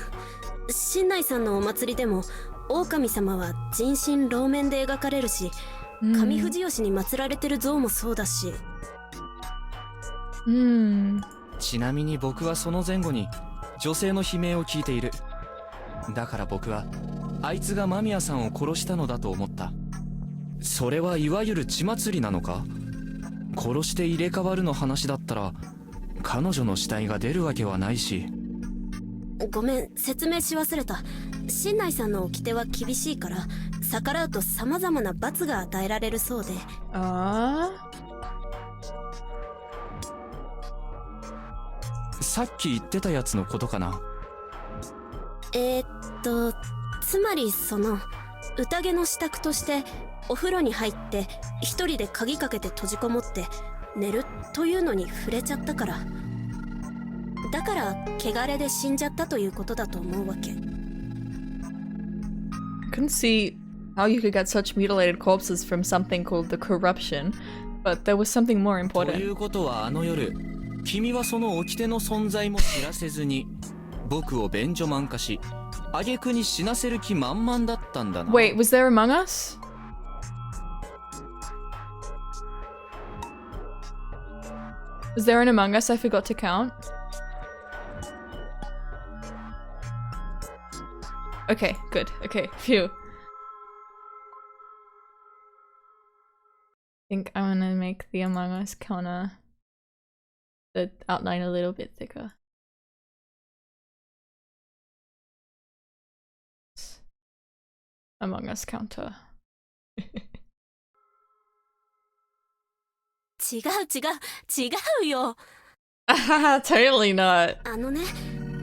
新内さんのお祭りでも狼様は人身露面で描かれるし、上藤吉に祀られてる像もそうだし。ちなみに僕はその前後に女性の悲鳴を聞いている。だから僕はあいつが間宮さんを殺したのだと思った。それはいわゆる血祭りなのか？殺して入れ替わるの話だったら彼女の死体が出るわけはないし。ごめん、説明し忘れた。新内さんの掟は厳しいから逆らうと様々な罰が与えられるそうで。さっき言ってたやつのことかな。つまりその宴の支度としてお風呂に入って一人で鍵かけて閉じこもって寝るというのに触れちゃったから、だから汚れで死んじゃったということだと思うわけ。 I couldn't see how you could get such mutilated corpses from something called the corruption, but there was something more important. ということはあの夜、君はその掟の存在も知らせずに僕を便所満化し、挙句に死なせる気満々だったんだな。Wait, was there Among Us? Was there an Among Us I forgot to count? Okay, good. Okay, phew. I think I'm gonna make the Among Us counter, the outline a little bit thicker. Among Us counter. 違うよ。Totally not. あのね、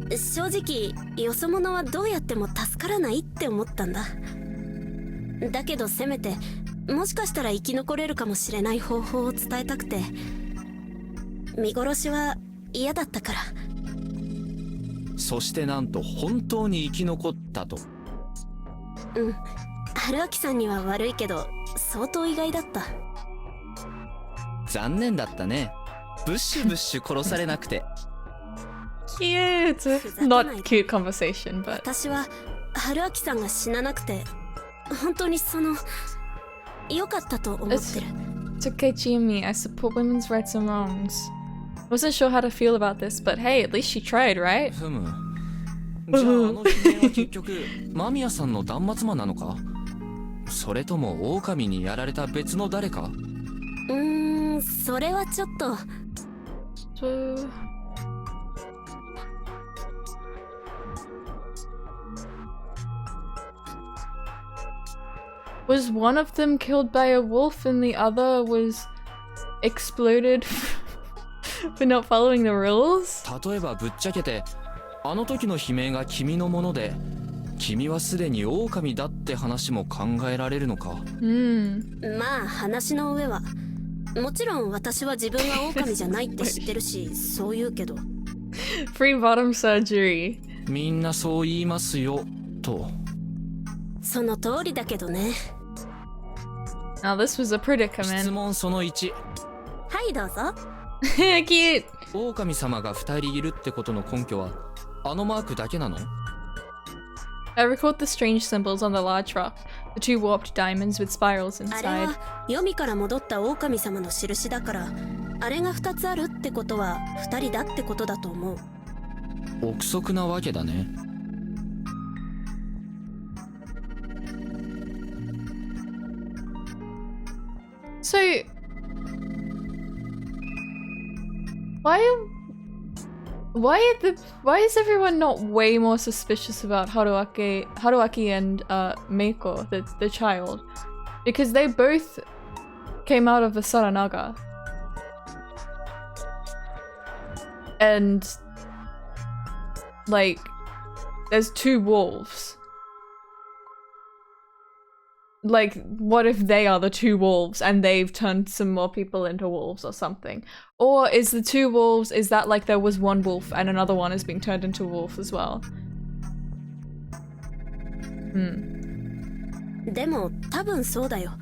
正直よそ者はどうやっても助からないって思ったんだ。だけどせめてもしかしたら生き残れるかもしれない方法を伝えたくて、見殺しは嫌だったから。そしてなんと本当に生き残ったと。うん、春明さんには悪いけど相当意外だった。残念だったね。ブッシュブッシュ殺されなくて。Cute. Not cute conversation, but 私は春明さんが死ななくて本当に良かったと思ってる。It's okay, Chiyomi. I support women's rights and wrongs. I wasn't sure how to feel about this, but hey, at least she tried, right? じゃああの悲鳴は結局間宮さんの断末魔なのか？それとも狼にやられた別の誰か？それはちょっと。So... Was one of them killed by a wolf and the other was exploded for not following the rules? 例えばぶっちゃけてあの時の悲鳴が君のもので君はすでに狼だって話も考えられるのか？まあ話の上はもちろん私は自分が狼じゃないって知ってるしそう言うけど Free bottom surgery みんなそう言いますよと。その通りだけどね。 Now this was a predicament 質問その1。はいどうぞ。Cute 狼様が2人いるってことの根拠はあのマークだけなの？ I recalled the strange symbols on the large rock, the two warped diamonds with spirals あれ inside. は黄泉から戻った狼様の印だからあれが2つあるってことは2人だってことだと思う。憶測なわけだね。So, why is everyone not way more suspicious about Haruaki and Meiko, the child? Because they both came out of the Saranaga. And like there's two wolves. Like, what if they are the two wolves and they've turned some more people into wolves or something? Or is the two wolves, is that like there was one wolf and another one is being turned into a wolf as well? でも多分そうだよ。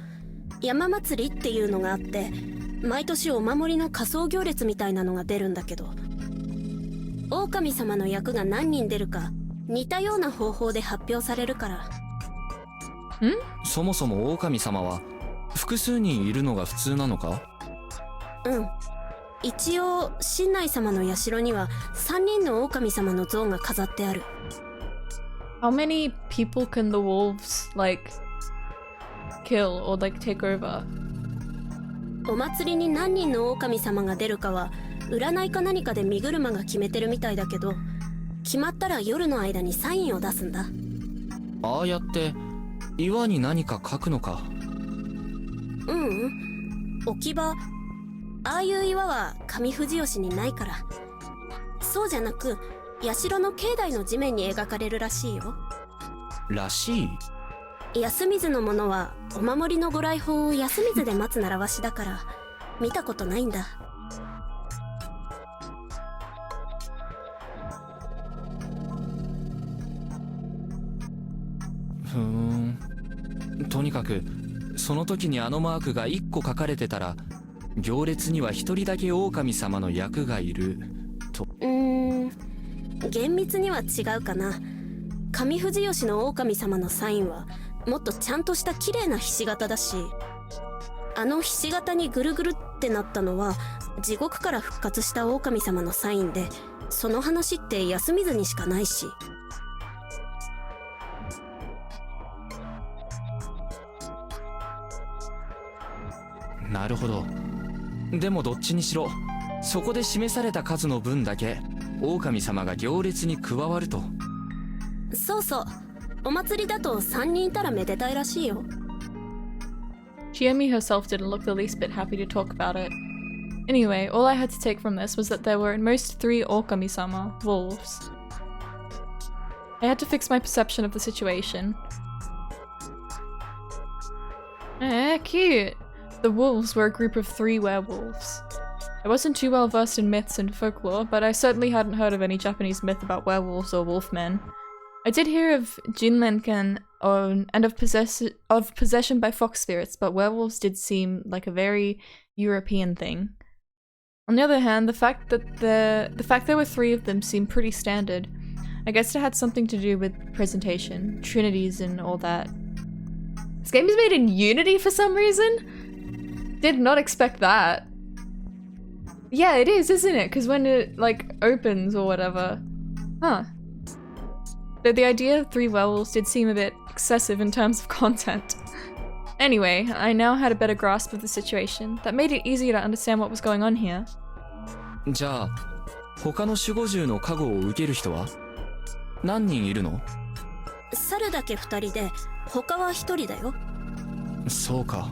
山祭りっていうのがあって毎年お守りの仮装行列みたいなのが出るんだけど狼様の役が何人出るか似たような方法で発表されるから。そもそも狼様は複数人いるのが普通なのか？一応神内様の社には3人の狼様の像が飾ってある。 How many people can the wolves like kill or like take over? お祭りに何人の狼様が出るかは占いか何かで身車が決めてるみたいだけど決まったら夜の間にサインを出すんだ。ああやって岩に何か書くのか？置き場、ああいう岩は上富士吉にないから。そうじゃなく社の境内の地面に描かれるらしいよ。らしい？安水のものはお守りのご来訪を安水で待つ習わしだから見たことないんだ。とにかくその時にあのマークが1個書かれてたら行列には1人だけ狼様の役がいると。厳密には違うかな。上富士吉の狼様のサインはもっとちゃんとした綺麗なひし形だしあのひし形にぐるぐるってなったのは地獄から復活した狼様のサインでその話って安水にしかないし。なるほど。でもどっちにしろそこで示された数の分だけ狼様が行列に加わると。そうそう。お祭りだと3人いたらめでたいらしいよ。Chiemi herself didn't look the least bit happy to talk about it. Anyway, all I had to take from this was that there were at most 3 Okami-sama, wolves. I had to fix my perception of the situation. Cute! The wolves were a group of 3 werewolves. I wasn't too well versed in myths and folklore, but I certainly hadn't heard of any Japanese myth about werewolves or wolfmen. I did hear of Jinrenken and of possession by fox spirits, but werewolves did seem like a very European thing. On the other hand, the fact there were 3 of them seemed pretty standard. I guess it had something to do with presentation, trinities and all that. This game is made in Unity for some reason? Did not expect that. Yeah, it is, isn't it? Because when it, like, opens or whatever. Huh. Though the idea of 3 werewolves did seem a bit excessive in terms of content. Anyway, I now had a better grasp of the situation that made it easier to understand what was going on here. じゃあ他の守護獣の加護を受ける人は何人いるの？猿だけ2人で他は1人だよ。そうか。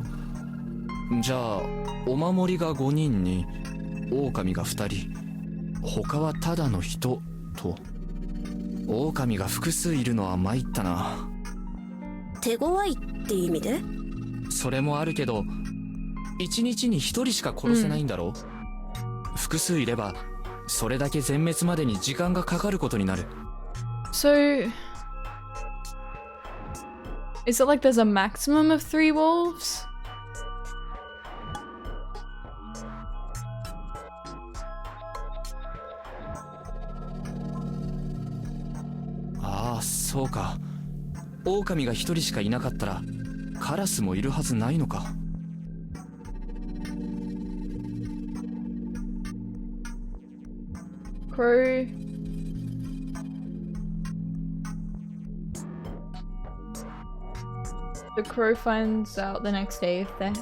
じゃあお守りが5人に狼が2人、他はただの人と。狼が複数いるのは参ったな。手強いって意味で？それもあるけど1日に1人しか殺せないんだろ、複数いればそれだけ全滅までに時間がかかることになる。 So... Is it like there's a maximum of 3 wolves? Ah, そうか。狼が1人しかいなかったらカラスもいるはずないのか。Crow... The crow finds out the next day if the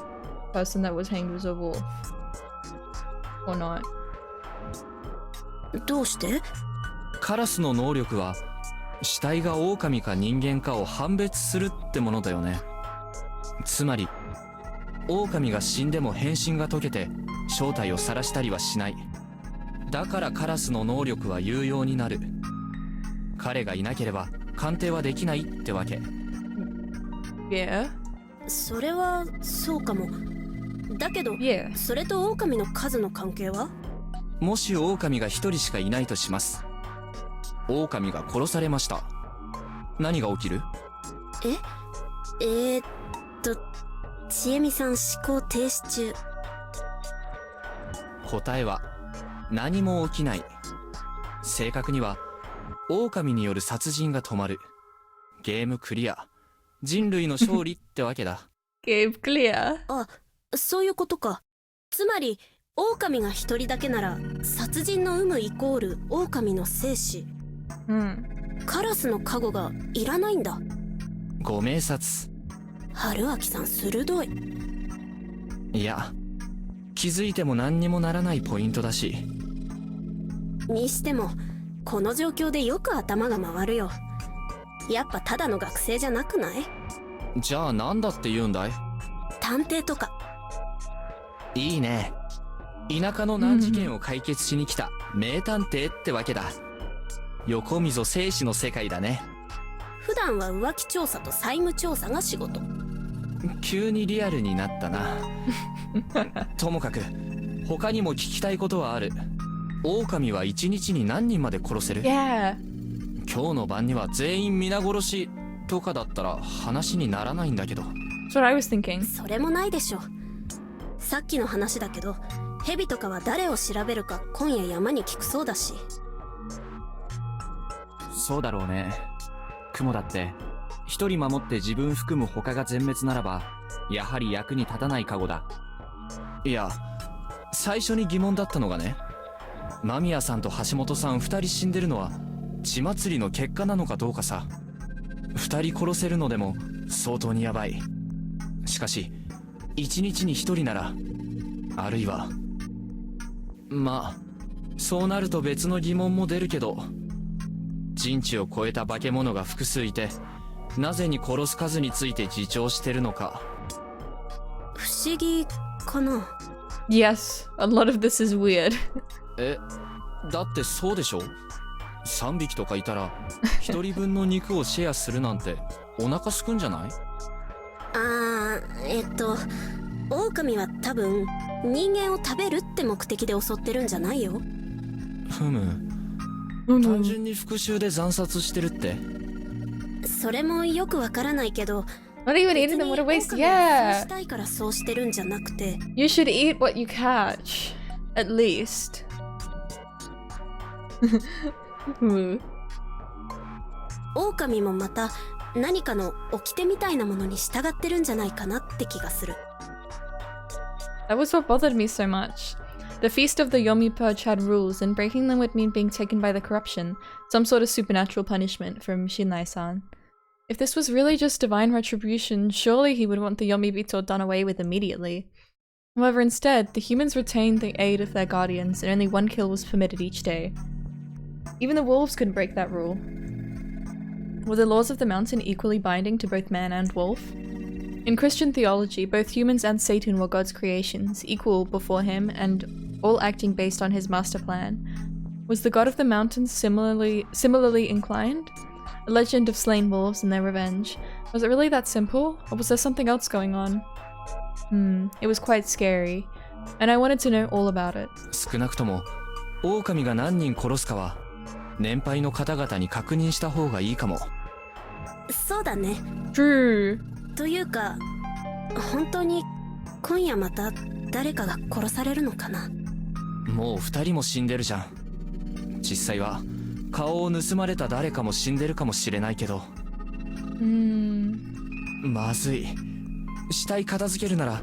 person that was hanged was a wolf. Or not. どうして？カラスの能力は死体が狼か人間かを判別するってものだよね。つまり狼が死んでも変身が解けて正体を晒したりはしない。だからカラスの能力は有用になる。彼がいなければ鑑定はできないってわけ。Yeah. それはそうかも。だけど、Yeah. それと狼の数の関係は？もし狼が一人しかいないとします。狼が殺されました。何が起きる？ちえみさん思考停止中。答えは何も起きない。正確には狼による殺人が止まる。ゲームクリア。人類の勝利ってわけだ。Game clear. あ、そういうことか。つまり狼が一人だけなら殺人の有無イコール狼の生死。カラスの加護がいらないんだ。ご明察。春明さん鋭い。いや、気づいても何にもならないポイントだし。にしてもこの状況でよく頭が回るよ。やっぱただの学生じゃなくない？じゃあ何だって言うんだい？探偵とか。いいね。田舎の難事件を解決しに来た名探偵ってわけだ。横溝正史の世界だね。普段は浮気調査と債務調査が仕事。急にリアルになったな。ともかく他にも聞きたいことはある。狼は1日に何人まで殺せる？ Yeah. 今日の晩には全員皆殺しとかだったら話にならないんだけど。That's what I was thinking. それもないでしょ。さっきの話だけど、蛇とかは誰を調べるか今夜山に聞くそうだし。そうだろうね。雲だって一人守って自分含む他が全滅ならばやはり役に立たない加護だ。いや、最初に疑問だったのがね、間宮さんと橋本さん2人死んでるのは血祭りの結果なのかどうかさ。2人殺せるのでも相当にヤバい。しかし1日に1人なら、あるいはまあそうなると別の疑問も出るけど、人知を超えた化け物が複数いてなぜに殺す数について自重してるのか。不思議かな。 Yes, a lot of this is weird. だってそうでしょ。3匹とかいたら1人分の肉をシェアするなんてお腹すくんじゃない？狼は多分人間を食べるって目的で襲ってるんじゃないよ。ふむ。単純に復讐で惨殺してるって？それもよくわからないけど、 Not even eating them, what a waste. そう Yeah. したいからそうしてるんじゃなくて、 You should eat what you catch. At least. 狼もまた何かの掟みたいなものに従ってるんじゃないかなって気がする。 That was what bothered me so much. The Feast of the Yomi Purge had rules, and breaking them would mean being taken by the corruption, some sort of supernatural punishment from Shinrai-san. If this was really just divine retribution, surely he would want the Yomibito done away with immediately. However, instead, the humans retained the aid of their guardians, and only one kill was permitted each day. Even the wolves couldn't break that rule. Were the laws of the mountain equally binding to both man and wolf? In Christian theology, both humans and Satan were God's creations, equal before him and all acting based on his master plan. Was the god of the mountains similarly inclined? A legend of slain wolves and their revenge. Was it really that simple? Or was there something else going on? It was quite scary. And I wanted to know all about it. 少なくとも、狼が何人殺すかは、年配の方々に確認した方がいいかも。そうだね。True. というか、本当に今夜また誰かが殺されるのかな。もう2人も死んでるじゃん。実際は顔を盗まれた誰かも死んでるかもしれないけど。まずい。死体片付けるなら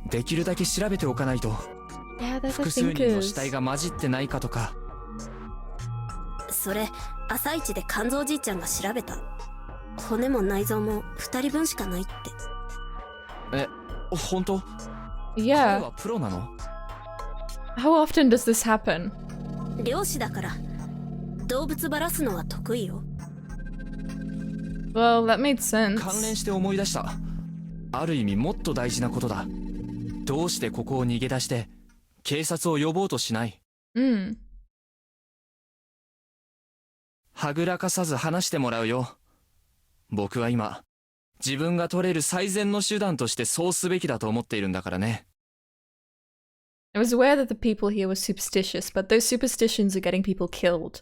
できるだけ調べておかないと。複数人の死体が混じってないかとか。それ朝一で肝臓じいちゃんが調べた。骨も内臓も2人分しかないって。え、本当？ Yeah. 彼はプロなの？ How often does this happen? 漁師だから動物ばらすのは得意よ。Well, that made sense. 関連して思い出した。ある意味もっと大事なことだ。どうしてここを逃げ出して警察を呼ぼうとしない？はぐらかさず話してもらうよ。僕は今、自分が取れる最善の手段としてそうすべきだと思っているんだからね。I was aware that the people here were superstitious, but those superstitions are getting people killed.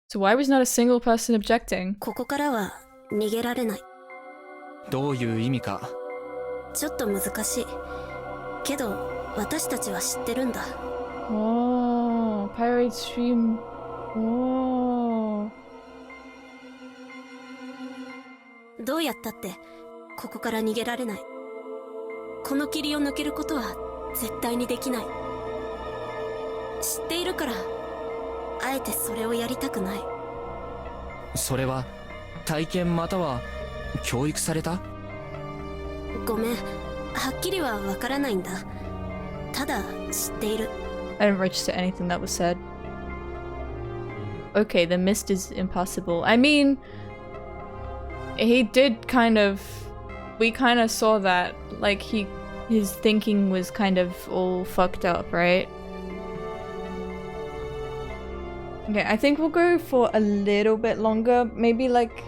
So why was not a single person objecting? ここからは逃げられない。どういう意味か。ちょっと難しい。けど私たちは知ってるんだ。Oh, Pirate Stream. Oh. どうやったってここから逃げられない。この霧を抜けることは絶対にできない。知っているからあえてそれをやりたくない。それは体験または教育された？ごめん、はっきりはわからないんだ。ただ知っている。 I didn't register anything that was said. Okay, the mist is impossible. I mean, he did we kind of saw that, like his thinking was kind of all fucked up, right? Okay, I think we'll go for a little bit longer, maybe like,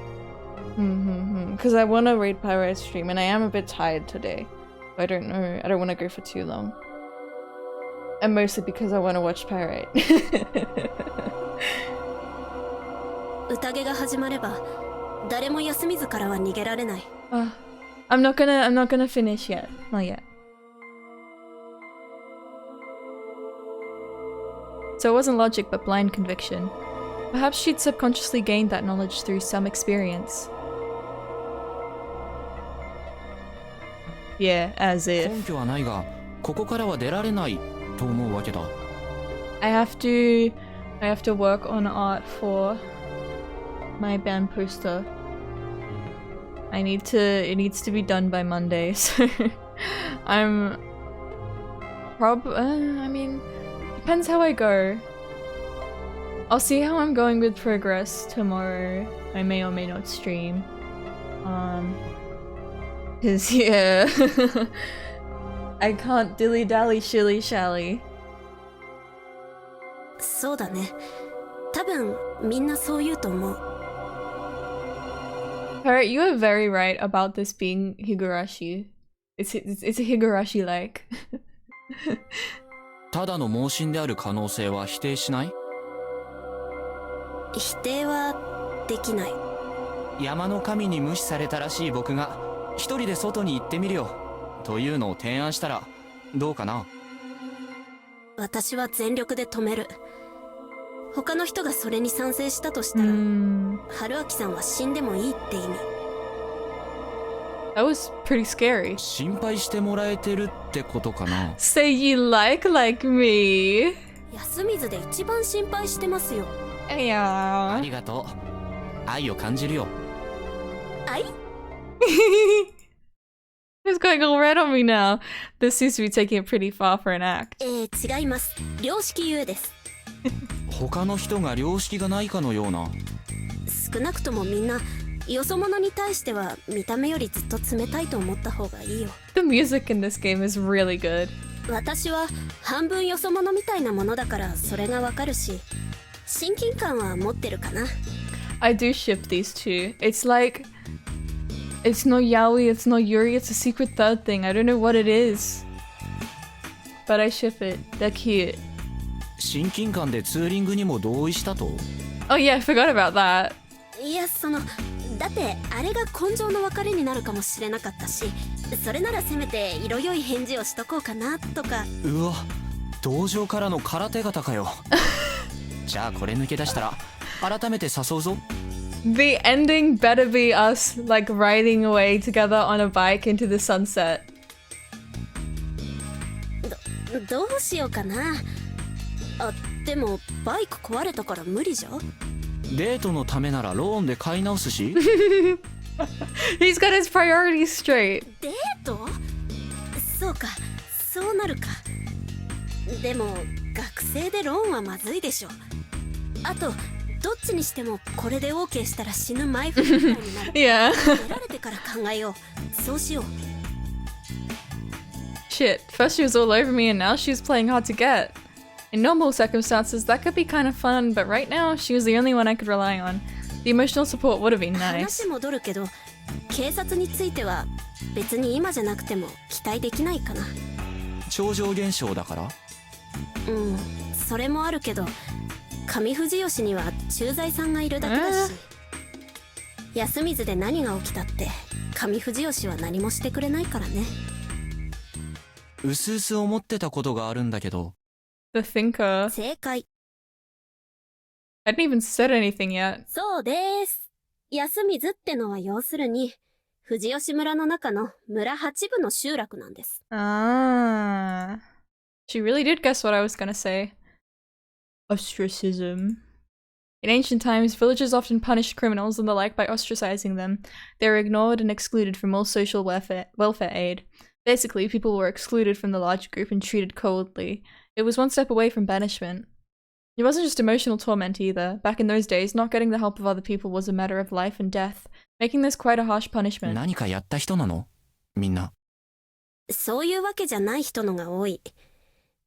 because I want to read Pirate Stream and I am a bit tired today. I don't know, I don't want to go for too long. And mostly because I want to watch Pirate. 宴が始まれば誰も休みずからは逃げられない。I'm not gonna finish yet. Not yet. So it wasn't logic but blind conviction. Perhaps she'd subconsciously gained that knowledge through some experience. Yeah, as if. 根拠はないが、ここからは出られないと思うわけだ。I have to work on art for my band poster. It needs to be done by Monday, so I mean, depends how I go. I'll see how I'm going with progress tomorrow. I may or may not stream. 'Cause yeah, I can't dilly-dally shilly-shally. そうだね。多分みんなそう言うと思う。Parrot, you are very right about this being Higurashi. It's a Higurashi-like. ただの盲信である可能性は否定しない？否定はできない。山の神に無視されたらしい僕が一人で外に行ってみるよというのを提案したらどうかな？私は全力で止める。他の人がそれに賛成したとしたら、春明さんは死んでもいいって意味。That was pretty scary. 心配してもらえてるってことかな。 Say you like me. 安水で一番心配してますよ。あ Yeah. りがとう。愛を感じるよ。愛 He's going all red on me now. This seems to be taking it pretty far for an act. 違います。良識ゆえです。他の人が良識がないかのような。少なくともみんなよそ者に対しては見た目よりずっと冷たいと思った方がいいよ。 The music in this game is really good. 私は半分よそ者みたいなものだからそれがわかるし、親近感は持ってるかな。I do ship these two. It's like, it's no yaoi, it's no yuri, it's a secret third thing. I don't know what it is, but I ship it. They're cute. 親近感でツーリングにも同意したと。 Oh yeah, I forgot about that. いや、だってあれが根性の別れになるかもしれなかったし、それならせめて色良い返事をしとこうかなとか。うわ、道場からの空手形かよ。じゃあこれ抜け出したら改めて誘うぞ。 The ending better be us like riding away together on a bike into the sunset. どうしようかな。あ、でもバイク壊れたから無理じゃ。デートのためならローンで買い直すし。 He's got his priorities straight. デート？そうか、そうなるか。でも学生でローンはまずいでしょ。あとどっちにしてもこれで OK したら死ぬ前振りみたいになる。Yeah. 出られてから考えよう。そうしよう。 Shit, first she was all over me and now she's playing hard to get. In normal circumstances, that could be kind of fun, but right now, she was the only one I could rely on. The emotional support would have been nice. 話戻るけど、警察については別に今じゃなくても期待できないかな。超常現象だから。うん、それもあるけど、上富士吉には駐在さんがいるだけだし、安水で何が起きたって上富士吉は何もしてくれないからね。うすうす思ってたことがあるんだけど。 The thinker. 正解。 I didn't even said anything yet. そうです。安水ってのは要するに富士吉村の中の村八部の集落なんです。Ah. She really did guess what I was gonna say. Ostracism. In ancient times, villagers often punished criminals and the like by ostracizing them. They were ignored and excluded from all social welfare aid. Basically, people were excluded from the large group and treated coldly. It was one step away from banishment. It wasn't just emotional torment either. Back in those days, not getting the help of other people was a matter of life and death, making this quite a harsh punishment. 何かやった人なの？みんな。そういうわけじゃない人のが多い。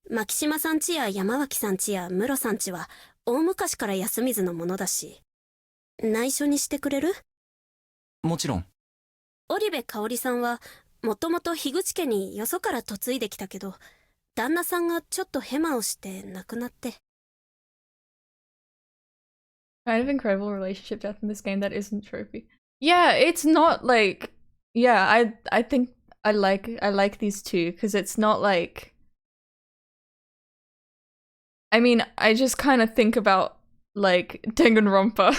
牧島さんちや山脇さんちや室さんちは大昔から安水のものだし、内緒にしてくれる？もちろん。織部香織さんはもともと樋口家によそから嫁いできたけど、旦那さんがちょっとヘマをして亡くなって。Kind of incredible relationship death in this game that isn't trophy. Yeah, it's not like, yeah, I think I like these two because it's not like, I mean, I just kind of think about like Danganronpa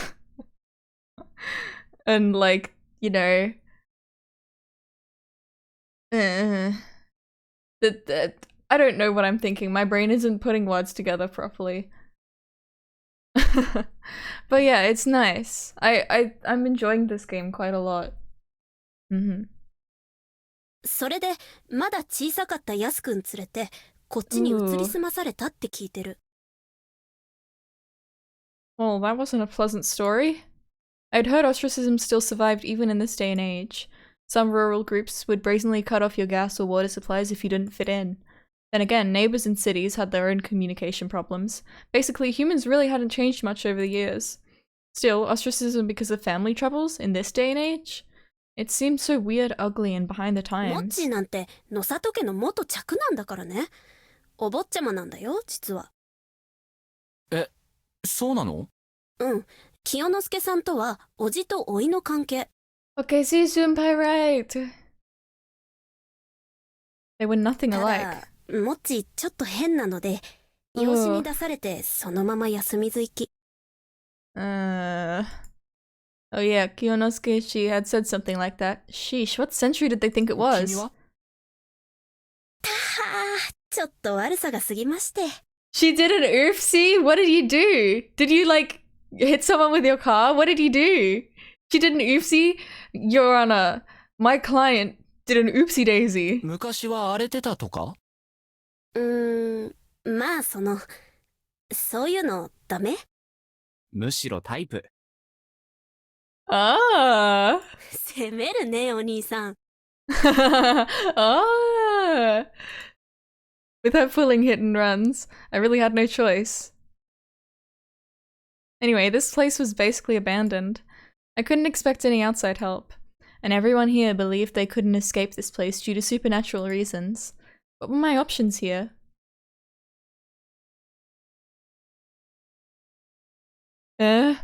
and like, you know, that I don't know what I'm thinking. My brain isn't putting words together properly. But yeah, it's nice. I'm enjoying this game quite a lot. それでまだ小さかったヤスくん連れてこっちに移り住まされたって聞いてる。Well, that wasn't a pleasant story. I'd heard ostracism still survived even in this day and age. Some rural groups would brazenly cut off your gas or water supplies if you didn't fit in. Then again, neighbors in cities had their own communication problems. Basically, humans really hadn't changed much over the years. Still, ostracism because of family troubles in this day and age? It seems so weird, ugly, and behind the モッ times. チーなんて野里家の元嫡男だからね。お坊ちゃまなんだよ、実は。え、そうなの？うん。清之助さんとは叔父と甥の関係。Okay, see Junpei right. They were nothing た alike. だ、モッチーちょっと変なので、養子に出されてそのまま休みず行き。Oh yeah, Kiyonosuke, she had said something like that. Sheesh, what century did they think it was? はあ、ちょっと悪さが過ぎまして。She did an oofsie? What did you do? Did you, like, hit someone with your car? What did you do? She did an oofsie? Your Honor, my client did an oopsie daisy. 昔は荒れてたとか？まあそういうのダメ？むしろタイプ。Ah. 攻めるね、お兄さん。Ah. With her pulling hit and runs, I really had no choice. Anyway, this place was basically abandoned. I couldn't expect any outside help, and everyone here believed they couldn't escape this place due to supernatural reasons. What were my options here? I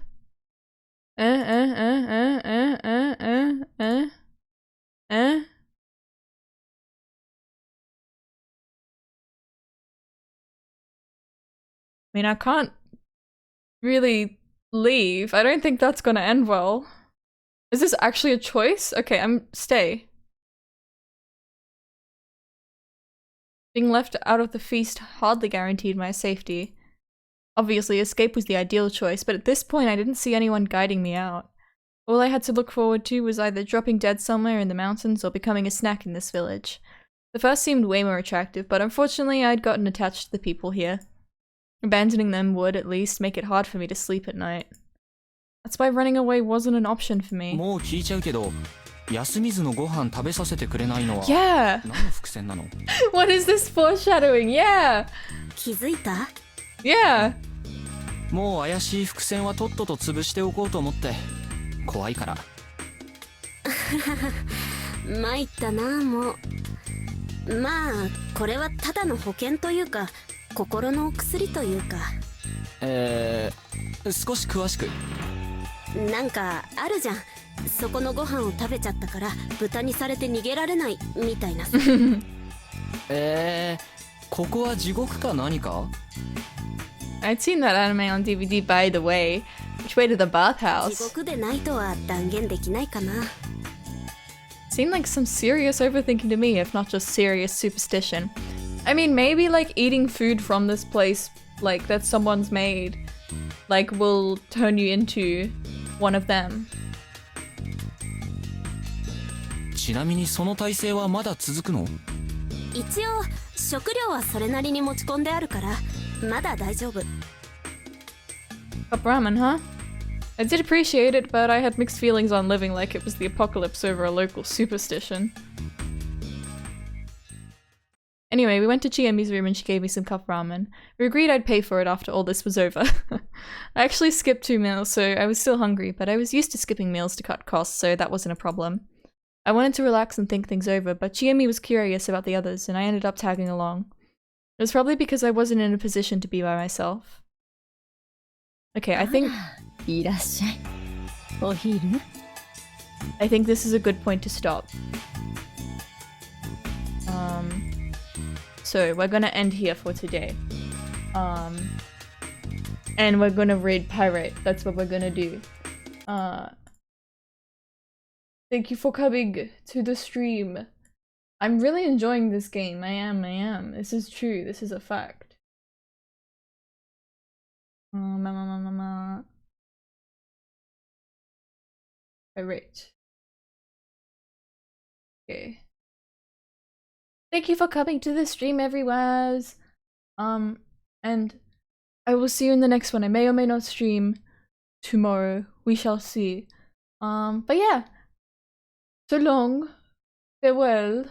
mean, I can't really leave. I don't think that's gonna end well. Is this actually a choice? Okay, stay. Being left out of the feast hardly guaranteed my safety. Obviously, escape was the ideal choice, but at this point I didn't see anyone guiding me out. All I had to look forward to was either dropping dead somewhere in the mountains or becoming a snack in this village. The first seemed way more attractive, but unfortunately I'd gotten attached to the people here. Abandoning them would, at least, make it hard for me to sleep at night. That's why running away wasn't an option for me. もう聞いちゃうけど、休みずのご飯食べさせてくれないのは Yeah! 何の伏線なの？ What is this foreshadowing? Yeah! 気づいた？ Yeah! もう怪しい伏線はとっとと潰しておこうと思って。怖いから。参ったな、もう。まあ、これはただの保険というか、心のお薬というか。少し詳しく。なんかあるじゃん。そこのご飯を食べちゃったから豚にされて逃げられないみたいなさ。ここは地獄か何か？ I'd seen that anime on DVD, by the way. Which way to the bathhouse? 地獄でないとは断言できないかな。Seemed like some serious overthinking to me, if not just serious superstition. I mean, maybe like eating food from this place, like that someone's made, like will turn you into one of them. ちなみにその体勢はまだ続くの？一応食料はそれなりに持ち込んであるからまだ大丈夫。Cup ramen, huh? I did appreciate it, but I had mixed feelings on living like it was the apocalypse over a local superstition. Anyway, we went to Chiemi's room and she gave me some cup ramen. We agreed I'd pay for it after all this was over. I actually skipped 2 meals, so I was still hungry, but I was used to skipping meals to cut costs, so that wasn't a problem. I wanted to relax and think things over, but Chiemi was curious about the others, and I ended up tagging along. It was probably because I wasn't in a position to be by myself. Okay, I think this is a good point to stop. So we're gonna end here for today. And we're gonna raid Pirate. That's what we're gonna do. Thank you for coming to the stream. I'm really enjoying this game. I am. This is true. This is a fact. Pirate. Okay. Thank you for coming to the stream, everyone. And I will see you in the next one. I may or may not stream tomorrow. We shall see. But yeah. So long. Farewell.